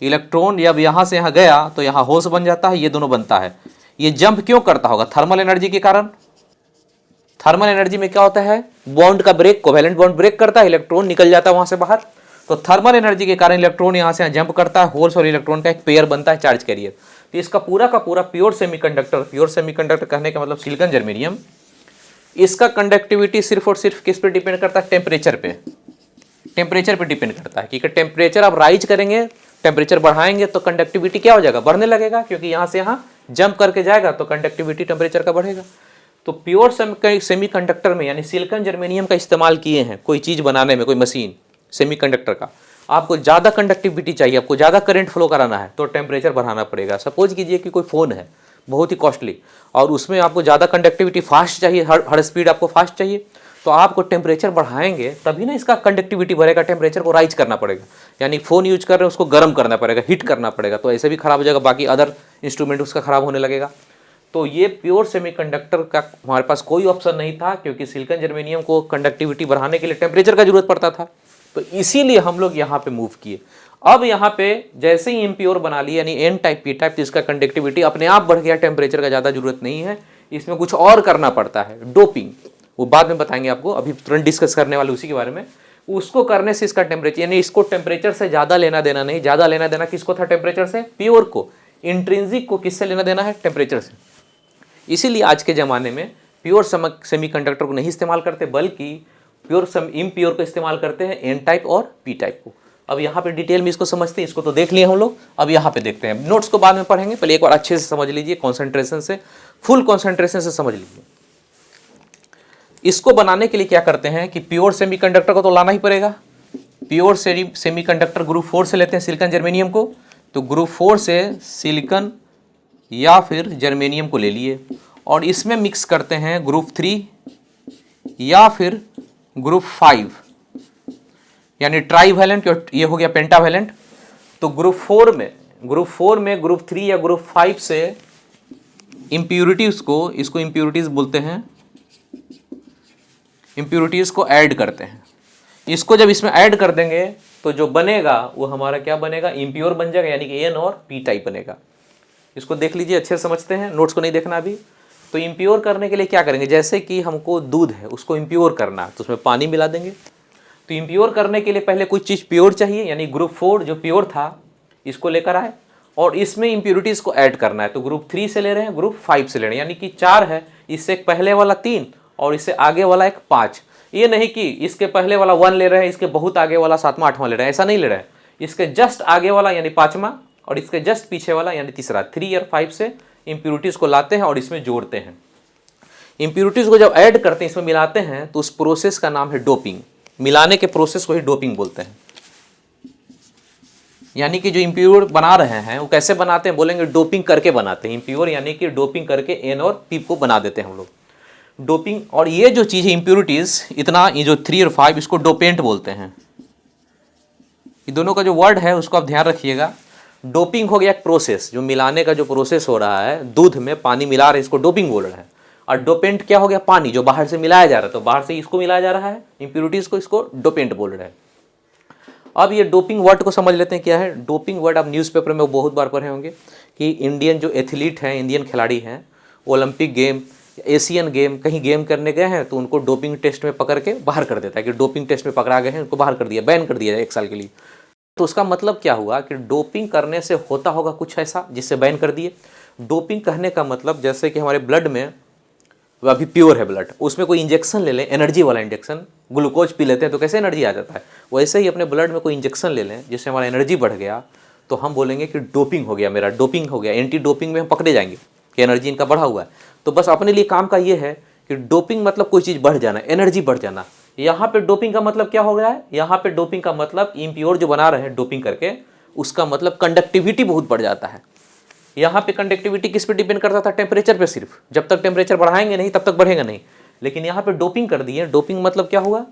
इलेक्ट्रॉन, जब यहाँ से यहाँ गया तो यहाँ होल्स बन जाता है, ये दोनों बनता है। ये जंप क्यों करता होगा, थर्मल एनर्जी के कारण। थर्मल एनर्जी में क्या होता है, बॉन्ड का ब्रेक, कोवेलेंट बॉन्ड ब्रेक करता है, इलेक्ट्रॉन निकल जाता है वहां से बाहर। तो थर्मल एनर्जी के कारण इलेक्ट्रॉन यहाँ से यहाँ जंप करता है, होल्स और इलेक्ट्रॉन का एक पेयर बनता है, चार्ज कैरियर। तो इसका पूरा का पूरा प्योर सेमीकंडक्टर कहने का मतलब सिलिकॉन जर्मेनियम, इसका कंडक्टिविटी सिर्फ और सिर्फ किस पे डिपेंड करता है, टेम्परेचर पे। टेम्परेचर पे डिपेंड करता है कि टेम्परेचर आप राइज करेंगे, टेम्परेचर बढ़ाएंगे तो कंडक्टिविटी क्या हो जाएगा, बढ़ने लगेगा, क्योंकि यहाँ से यहाँ जंप करके जाएगा तो कंडक्टिविटी टेम्परेचर का बढ़ेगा। तो प्योर सेमीकंडक्टर में यानी सिलिकॉन जर्मेनियम का इस्तेमाल किए हैं कोई चीज़ बनाने में, कोई मशीन सेमीकंडक्टर का, आपको ज़्यादा कंडक्टिविटी चाहिए, आपको ज़्यादा करंट फ्लो कराना है तो टेम्परेचर बढ़ाना पड़ेगा। सपोज कीजिए कि कोई फ़ोन है बहुत ही कॉस्टली और उसमें आपको ज़्यादा कंडक्टिविटी फास्ट चाहिए, हर स्पीड आपको फास्ट चाहिए, तो आपको टेम्परेचर बढ़ाएंगे तभी ना इसका कंडक्टिविटी बढ़ेगा, टेम्परेचर को राइज करना पड़ेगा। यानी फ़ोन यूज कर रहे हैं उसको गर्म करना पड़ेगा, हीट करना पड़ेगा, तो ऐसे भी ख़राब हो जाएगा, बाकी अदर इंस्ट्रूमेंट उसका ख़राब होने लगेगा। तो ये प्योर सेमीकंडक्टर का हमारे पास कोई ऑप्शन नहीं था, क्योंकि सिलिकॉन जर्मेनियम को कंडक्टिविटी बढ़ाने के लिए टेम्परेचर का जरूरत पड़ता था, तो इसीलिए हम लोग यहाँ पे मूव किए। अब यहाँ पे जैसे ही इम्प्योर बना लिया यानी एन टाइप पी टाइप, तो इसका कंडक्टिविटी अपने आप बढ़ गया, टेम्परेचर का ज़्यादा जरूरत नहीं है, इसमें कुछ और करना पड़ता है, डोपिंग, वो बाद में बताएंगे आपको, अभी तुरंत डिस्कस करने वाले उसी के बारे में। उसको करने से इसका टेम्परेचर, यानी इसको टेम्परेचर से ज़्यादा लेना देना नहीं, ज़्यादा लेना देना किसको था, टेम्परेचर से, प्योर को। इंट्रिंसिक को किससे लेना देना है, टेम्परेचर से। इसीलिए आज के ज़माने में प्योर सेमीकंडक्टर को नहीं इस्तेमाल करते, बल्कि प्योर इम्प्योर को इस्तेमाल करते हैं, एन टाइप और पी टाइप को। अब यहाँ पे डिटेल में इसको समझते हैं, इसको तो देख लिए हम लोग, अब यहाँ पे देखते हैं। नोट्स को बाद में पढ़ेंगे, पहले एक बार अच्छे से समझ लीजिए, कॉन्सेंट्रेशन से, फुल कॉन्सेंट्रेशन से समझ लीजिए। इसको बनाने के लिए क्या करते हैं कि प्योर सेमीकंडक्टर को तो लाना ही पड़ेगा। प्योर सेमीकंडक्टर ग्रुप 4 से लेते हैं सिलिकॉन जर्मेनियम को, तो ग्रुप 4 से सिलिकॉन या फिर जर्मेनियम को ले लिए और इसमें मिक्स करते हैं ग्रुप 3 या फिर ग्रुप 5, यानी ट्राईवैलेंट, ये हो गया पेंटावैलेंट। तो ग्रुप 4 में ग्रुप 3 या ग्रुप 5 से इम्प्यूरिटीज़ को, इसको इम्प्यूरिटीज़ बोलते हैं, इम्प्यूरिटीज़ को ऐड करते हैं। इसको जब इसमें ऐड कर देंगे तो जो बनेगा वो हमारा क्या बनेगा, इम्प्योर बन जाएगा, यानी कि एन और पी टाइप बनेगा। इसको देख लीजिए, अच्छे से समझते हैं, नोट्स को नहीं देखना अभी। तो इम्प्योर करने के लिए क्या करेंगे, जैसे कि हमको दूध है उसको इम्प्योर करना है तो उसमें पानी मिला देंगे। तो इम्प्योर करने के लिए पहले कुछ चीज़ प्योर चाहिए, यानी ग्रुप 4 जो प्योर था इसको लेकर आए और इसमें इम्प्योरिटीज़ को ऐड करना है। तो ग्रुप 3 से ले रहे हैं, ग्रुप 5 से ले रहे हैं, यानी कि 4 है, इससे पहले वाला 3 और इससे आगे वाला एक 5। ये नहीं कि इसके पहले वाला 1 ले रहे हैं, इसके बहुत आगे वाला 7वां 8वां ले रहे हैं, ऐसा नहीं ले रहे हैं। इसके जस्ट आगे वाला यानी 5वां और इसके जस्ट पीछे वाला यानी तीसरा, 3 और 5 से इम्प्योरिटीज़ को लाते हैं और इसमें जोड़ते हैं। इम्प्योरिटीज़ को जब ऐड करते हैं, इसमें मिलाते हैं, तो उस प्रोसेस का नाम है डोपिंग। मिलाने के प्रोसेस को ही डोपिंग बोलते हैं। यानी कि जो इम्प्योर बना रहे हैं वो कैसे बनाते हैं, बोलेंगे डोपिंग करके बनाते हैं। इम्प्योर यानी कि डोपिंग करके एन और पी को बना देते हैं हम लोग, डोपिंग। और ये जो चीज़ है इम्प्योरिटीज़, इतना ये जो 3 और 5 इसको डोपेंट बोलते हैं। ये दोनों का जो वर्ड है उसको आप ध्यान रखिएगा। डोपिंग हो गया एक प्रोसेस, जो मिलाने का जो प्रोसेस हो रहा है, दूध में पानी मिला रहे हैं, इसको डोपिंग बोल रहे हैं। और डोपेंट क्या हो गया, पानी जो बाहर से मिलाया जा रहा है, तो बाहर से इसको मिलाया जा रहा है इम्प्योरिटीज़ को, इसको डोपेंट बोल रहे हैं। अब ये डोपिंग वर्ड को समझ लेते हैं क्या है। डोपिंग वर्ड आप न्यूज़पेपर में बहुत बार पढ़े होंगे कि इंडियन जो एथलीट हैं, इंडियन खिलाड़ी हैं, ओलंपिक गेम, एशियन गेम, कहीं गेम करने गए हैं तो उनको डोपिंग टेस्ट में पकड़ के बाहर कर देता है कि डोपिंग टेस्ट में पकड़ा गए हैं, उनको बाहर कर दिया, बैन कर दिया 1 साल के लिए। तो उसका मतलब क्या हुआ कि डोपिंग करने से होता होगा कुछ ऐसा जिससे बैन कर दिए। डोपिंग कहने का मतलब जैसे कि हमारे ब्लड में, वो अभी प्योर है ब्लड, उसमें कोई इंजेक्शन ले लें, एनर्जी वाला इंजेक्शन, ग्लूकोज पी लेते हैं तो कैसे एनर्जी आ जाता है, वैसे ही अपने ब्लड में कोई इंजेक्शन ले लें जिससे हमारा एनर्जी बढ़ गया, तो हम बोलेंगे कि डोपिंग हो गया, मेरा डोपिंग हो गया। एंटी डोपिंग में हम पकड़े जाएंगे कि एनर्जी इनका बढ़ा हुआ है। तो बस अपने लिए काम का ये है कि डोपिंग मतलब कोई चीज़ बढ़ जाना, एनर्जी बढ़ जाना। यहाँ पे डोपिंग का मतलब क्या हो गया है, यहाँ पे डोपिंग का मतलब इम्प्योर जो बना रहे हैं डोपिंग करके, उसका मतलब कंडक्टिविटी बहुत बढ़ जाता है। यहाँ पे कंडक्टिविटी किस पे डिपेंड करता था, टेम्परेचर पे सिर्फ, जब तक टेम्परेचर बढ़ाएंगे नहीं तब तक बढ़ेगा नहीं। लेकिन यहाँ पे डोपिंग कर दिए, डोपिंग मतलब क्या हुआ,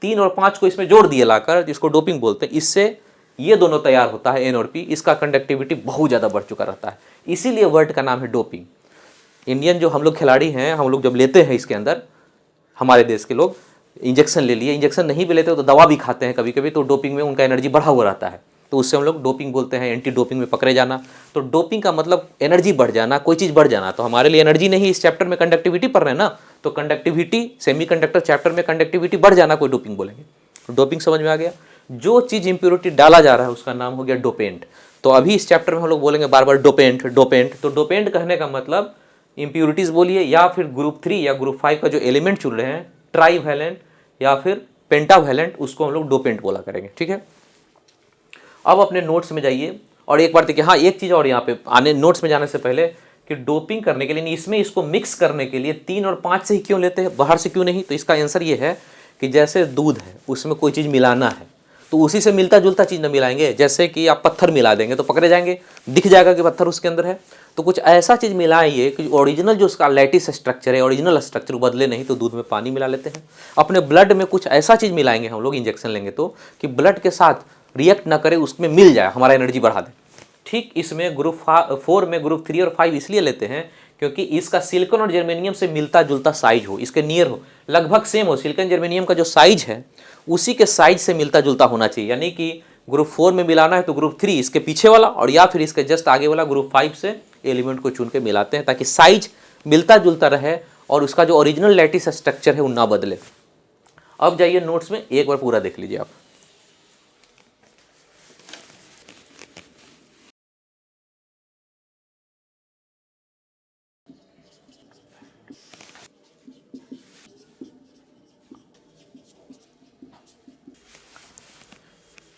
3 और 5 को इसमें जोड़ दिए लाकर, जिसको डोपिंग बोलते हैं, इससे ये दोनों तैयार होता है एन और पी, इसका कंडक्टिविटी बहुत ज़्यादा बढ़ चुका रहता है, इसीलिए वर्ड का नाम है डोपिंग। इंडियन जो हम लोग खिलाड़ी हैं, हम लोग जब लेते हैं इसके अंदर, हमारे देश के लोग इंजेक्शन ले लिए, इंजेक्शन नहीं भी लेते तो दवा भी खाते हैं कभी कभी, तो डोपिंग में उनका एनर्जी बढ़ा हुआ रहता है, तो उससे हम लोग डोपिंग बोलते हैं, एंटी डोपिंग में पकड़े जाना। तो डोपिंग का मतलब एनर्जी बढ़ जाना, कोई चीज़ बढ़ जाना। तो हमारे लिए एनर्जी नहीं, इस चैप्टर में कंडक्टिविटी पढ़ रहे हैं ना, तो कंडक्टिविटी, सेमीकंडक्टर चैप्टर में कंडक्टिविटी बढ़ जाना कोई डोपिंग बोलेंगे। तो डोपिंग समझ में आ गया। जो चीज़ इंप्योरिटी डाला जा रहा है उसका नाम हो गया डोपेंट। तो अभी इस चैप्टर में हम लोग बोलेंगे बार बार डोपेंट डोपेंट। तो डोपेंट कहने का मतलब इंप्योरिटीज़ बोलिए, या फिर ग्रुप 3 या ग्रुप 5 का जो एलिमेंट चुन रहे हैं, ट्राईवैलेंट या फिर पेंटावैलेंट, उसको हम लोग डोपेंट बोला करेंगे, ठीक है। अब अपने नोट्स में जाइए और एक बार देखिए, हाँ एक चीज़ और यहाँ पे आने, नोट्स में जाने से पहले, कि डोपिंग करने के लिए, इसमें इसको मिक्स करने के लिए 3 और 5 से ही क्यों लेते हैं, बाहर से क्यों नहीं। तो इसका आंसर ये है कि जैसे दूध है, उसमें कोई चीज़ मिलाना है तो उसी से मिलता जुलता चीज़ न मिलाएंगे। जैसे कि आप पत्थर मिला देंगे तो पकड़े जाएंगे, दिख जाएगा कि पत्थर उसके अंदर है। तो कुछ ऐसा चीज़ मिलाइए कि ओरिजिनल जो उसका लैटिस स्ट्रक्चर है, ओरिजिनल स्ट्रक्चर बदले नहीं। तो दूध में पानी मिला लेते हैं। अपने ब्लड में कुछ ऐसा चीज़ मिलाएंगे हम लोग इंजेक्शन लेंगे तो, कि ब्लड के साथ रिएक्ट ना करे, उसमें मिल जाए, हमारा एनर्जी बढ़ा दे। ठीक इसमें ग्रुप 4 में ग्रुप 3 और 5 इसलिए लेते हैं क्योंकि इसका सिलिकॉन और जर्मेनियम से मिलता जुलता साइज हो, इसके नियर हो, लगभग सेम हो। सिलिकॉन जर्मेनियम का जो साइज है उसी के साइज से मिलता जुलता होना चाहिए। यानी कि ग्रुप 4 में मिलाना है तो ग्रुप 3 इसके पीछे वाला, और या फिर इसके जस्ट आगे वाला ग्रुप 5 से एलिमेंट को चुन के मिलाते हैं, ताकि साइज मिलता जुलता रहे और उसका जो ओरिजिनल लैटिस स्ट्रक्चर है वो ना बदले। अब जाइए नोट्स में एक बार पूरा देख लीजिए आप।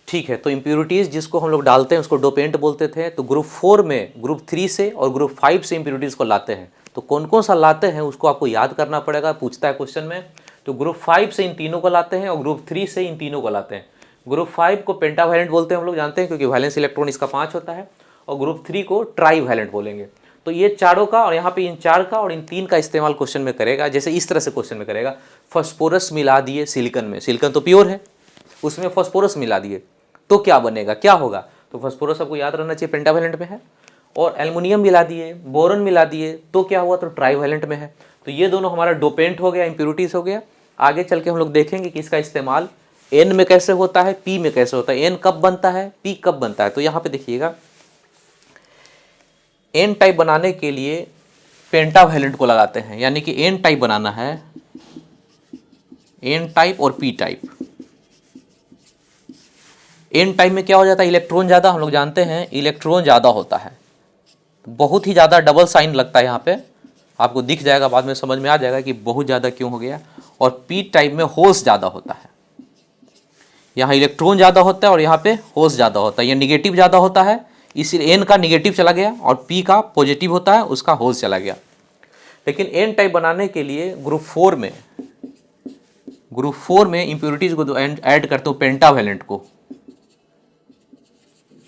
ठीक है, तो इम्प्योरिटीज़ जिसको हम लोग डालते हैं उसको डोपेंट बोलते थे। तो ग्रुप 4 में ग्रुप 3 से और ग्रुप 5 से इम्प्योरिटीज़ को लाते हैं। तो कौन कौन सा लाते हैं उसको आपको याद करना पड़ेगा, पूछता है क्वेश्चन में। तो ग्रुप 5 से इन तीनों को लाते हैं और ग्रुप 3 से इन तीनों को लाते हैं। ग्रुप 5 को पेंटावैलेंट बोलते हैं, हम लोग जानते हैं, क्योंकि वैलेंस इलेक्ट्रॉन इसका 5 होता है। और ग्रुप 3 को ट्राईवैलेंट बोलेंगे। तो ये चारों का, और यहाँ पे इन 4 का और इन 3 का इस्तेमाल क्वेश्चन में करेगा। जैसे इस तरह से क्वेश्चन में करेगा, फॉस्फोरस मिला दिए सिलिकॉन में, सिलिकॉन तो प्योर है, उसमें फॉस्फोरस मिला दिए तो क्या बनेगा, क्या होगा। तो फॉस्फोरस आपको याद रहना चाहिए पेंटावैलेंट में है। और एल्युमिनियम मिला दिए, बोरॉन मिला दिए तो क्या हुआ, तो ट्राईवैलेंट में है। तो ये दोनों हमारा डोपेंट हो गया, इम्प्योरिटीज हो गया। आगे चल के हम लोग देखेंगे कि इसका इस्तेमाल एन में कैसे होता है, पी में कैसे होता है, एन कब बनता है, पी कब बनता है। तो यहाँ पे देखिएगा, एन टाइप बनाने के लिए पेंटावैलेंट को लगाते हैं, यानी कि एन टाइप बनाना है, एन टाइप और पी टाइप। एन टाइप में क्या हो जाता है, इलेक्ट्रॉन ज़्यादा, हम लोग जानते हैं इलेक्ट्रॉन ज़्यादा होता है, बहुत ही ज़्यादा, डबल साइन लगता है यहाँ पे, आपको दिख जाएगा, बाद में समझ में आ जाएगा कि बहुत ज़्यादा क्यों हो गया। और पी टाइप में होल्स ज़्यादा होता है, यहाँ इलेक्ट्रॉन ज़्यादा होता है और यहाँ पे होल्स ज़्यादा होता है, ये निगेटिव ज़्यादा होता है, इसीलिए एन का निगेटिव चला गया और पी का पॉजिटिव होता है, उसका होल्स चला गया। लेकिन एन टाइप बनाने के लिए ग्रुप 4 में इम्प्योरिटीज़ को ऐड करते हो पेंटावैलेंट को,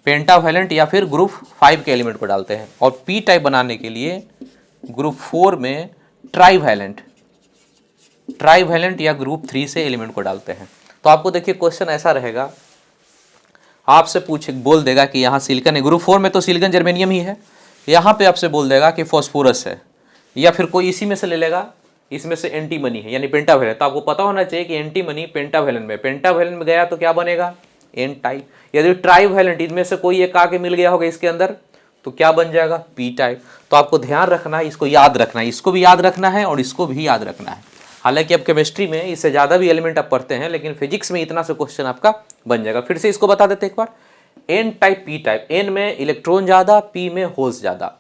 पेंटावैलेंट या फिर ग्रुप 5 के एलिमेंट को डालते हैं। और पी टाइप बनाने के लिए ग्रुप 4 में ट्राईवैलेंट या ग्रुप 3 से एलिमेंट को डालते हैं। तो आपको देखिए क्वेश्चन ऐसा रहेगा, आपसे बोल देगा कि यहाँ सिलिकॉन है, ग्रुप 4 में तो सिलिकॉन जर्मेनियम ही है, यहाँ पे आपसे बोल देगा कि फॉस्फोरस है, या फिर कोई इसी में से ले लेगा, इसमें से एंटीमनी है यानी पेंटावैलेंट। तो आपको पता होना चाहिए कि एंटीमनी पेंटावैलेंट में गया तो क्या बनेगा, एन टाइप। यदि ट्राईवैलेंट इनमें से कोई एक आके मिल गया होगा इसके अंदर तो क्या बन जाएगा, पी टाइप। तो आपको ध्यान रखना है, इसको याद रखना है, इसको भी याद रखना है और इसको भी याद रखना है। हालांकि अब केमिस्ट्री में इससे ज़्यादा भी एलिमेंट आप पढ़ते हैं, लेकिन फिजिक्स में इतना से क्वेश्चन आपका बन जाएगा। फिर से इसको बता देते एक बार, N type P type, N में इलेक्ट्रॉन ज़्यादा, पी में होल्स ज़्यादा।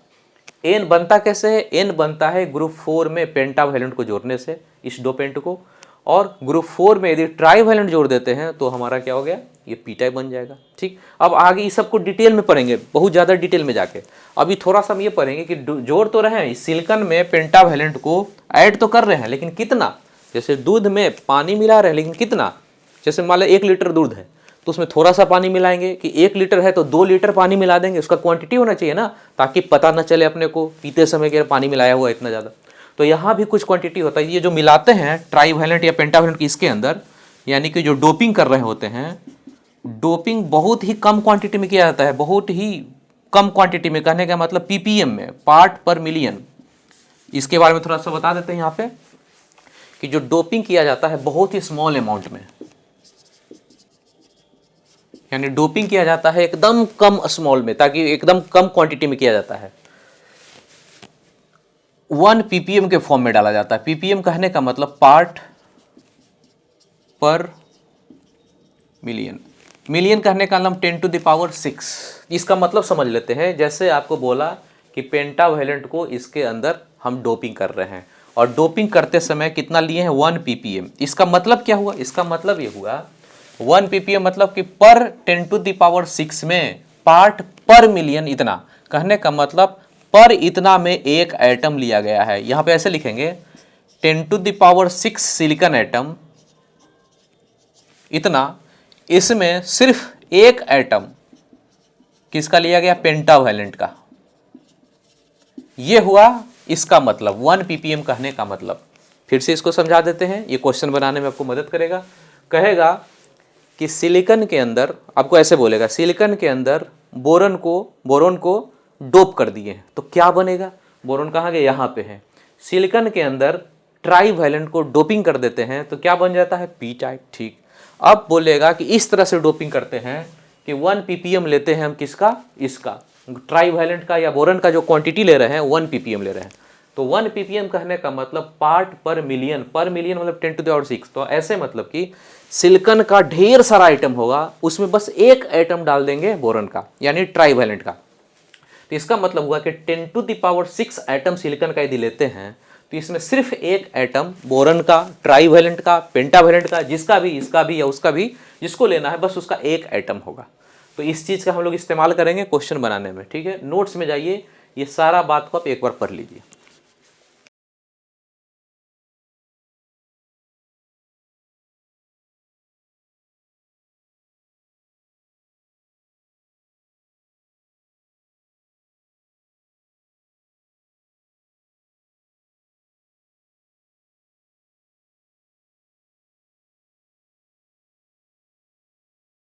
एन बनता कैसे है? एन बनता है ग्रुप 4 में पेंटावैलेंट को जोड़ने से, इस डोपेंट को, और ग्रुप 4 में यदि ट्राईवैलेंट जोड़ देते हैं तो हमारा क्या हो गया, ये पी टाइप बन जाएगा। ठीक, अब आगे इस सबको डिटेल में पढ़ेंगे, बहुत ज़्यादा डिटेल में जाके। अभी थोड़ा सा हम ये पढ़ेंगे कि जोड़ तो रहे हैं, सिलिकॉन में पेंटावैलेंट को ऐड तो कर रहे हैं, लेकिन कितना? जैसे दूध में पानी मिला रहे हैं, लेकिन कितना? जैसे मान लो 1 लीटर दूध है तो उसमें थोड़ा सा पानी मिलाएंगे, कि 1 लीटर है तो 2 लीटर पानी मिला देंगे, उसका क्वांटिटी होना चाहिए ना, ताकि पता ना चले अपने को पीते समय कि पानी मिलाया हुआ इतना ज़्यादा। तो यहाँ भी कुछ क्वांटिटी होता है। ये जो मिलाते हैं ट्राईवैलेंट या पेंटावैलेंट की इसके अंदर, यानी कि जो डोपिंग कर रहे होते हैं, डोपिंग बहुत ही कम क्वांटिटी में किया जाता है, बहुत ही कम क्वांटिटी में, कहने का मतलब पीपीएम में, पार्ट पर मिलियन। इसके बारे में थोड़ा सा बता देते हैं यहाँ पे, कि जो डोपिंग किया जाता है बहुत ही स्मॉल अमाउंट में, यानी डोपिंग किया जाता है एकदम कम स्मॉल में, ताकि एकदम कम क्वांटिटी में किया जाता है। 1 ppm के फॉर्म में डाला जाता है। ppm कहने का मतलब पार्ट पर मिलियन, मिलियन कहने का मतलब 10⁶। इसका मतलब समझ लेते हैं, जैसे आपको बोला कि पेंटावैलेंट को इसके अंदर हम डोपिंग कर रहे हैं, और डोपिंग करते समय कितना लिए हैं, 1 ppm। इसका मतलब क्या हुआ? इसका मतलब ये हुआ 1 ppm मतलब कि पर 10⁶ में पार्ट पर मिलियन इतना, कहने का मतलब पर इतना में एक एटम लिया गया है। यहाँ पे ऐसे लिखेंगे 10⁶ सिलिकॉन एटम इतना, इसमें सिर्फ एक एटम किसका लिया गया, पेंटावैलेंट का। ये हुआ इसका मतलब 1 ppm कहने का मतलब। फिर से इसको समझा देते हैं, ये क्वेश्चन बनाने में आपको मदद करेगा। कहेगा कि सिलिकॉन के अंदर, आपको ऐसे बोलेगा, सिलिकॉन के अंदर बोरॉन को डोप कर दिए हैं तो क्या बनेगा? बोरॉन कहाँ गए, यहाँ पे है। सिलिकॉन के अंदर ट्राईवैलेंट को डोपिंग कर देते हैं तो क्या बन जाता है, पी टाइप। ठीक, अब बोलेगा कि इस तरह से डोपिंग करते हैं कि 1 ppm लेते हैं हम, किसका, इसका ट्राईवैलेंट का या बोरॉन का जो क्वांटिटी ले रहे हैं 1 ppm ले रहे हैं। तो 1 ppm कहने का मतलब पार्ट पर मिलियन मतलब 10⁶। तो ऐसे मतलब कि सिलिकॉन का ढेर सारा आइटम होगा, उसमें बस एक एटम डाल देंगे बोरॉन का, यानी ट्राईवैलेंट का। तो इसका मतलब हुआ कि 10⁶ एटम सिलिकॉन का यदि लेते हैं तो इसमें सिर्फ एक एटम बोरॉन का, ट्राईवैलेंट का, पेंटावैलेंट का, जिसका भी, इसका भी या उसका भी, जिसको लेना है बस उसका एक एटम होगा। तो इस चीज़ का हम लोग इस्तेमाल करेंगे क्वेश्चन बनाने में। ठीक है, नोट्स में जाइए, ये सारा बात को आप एक बार पढ़ लीजिए।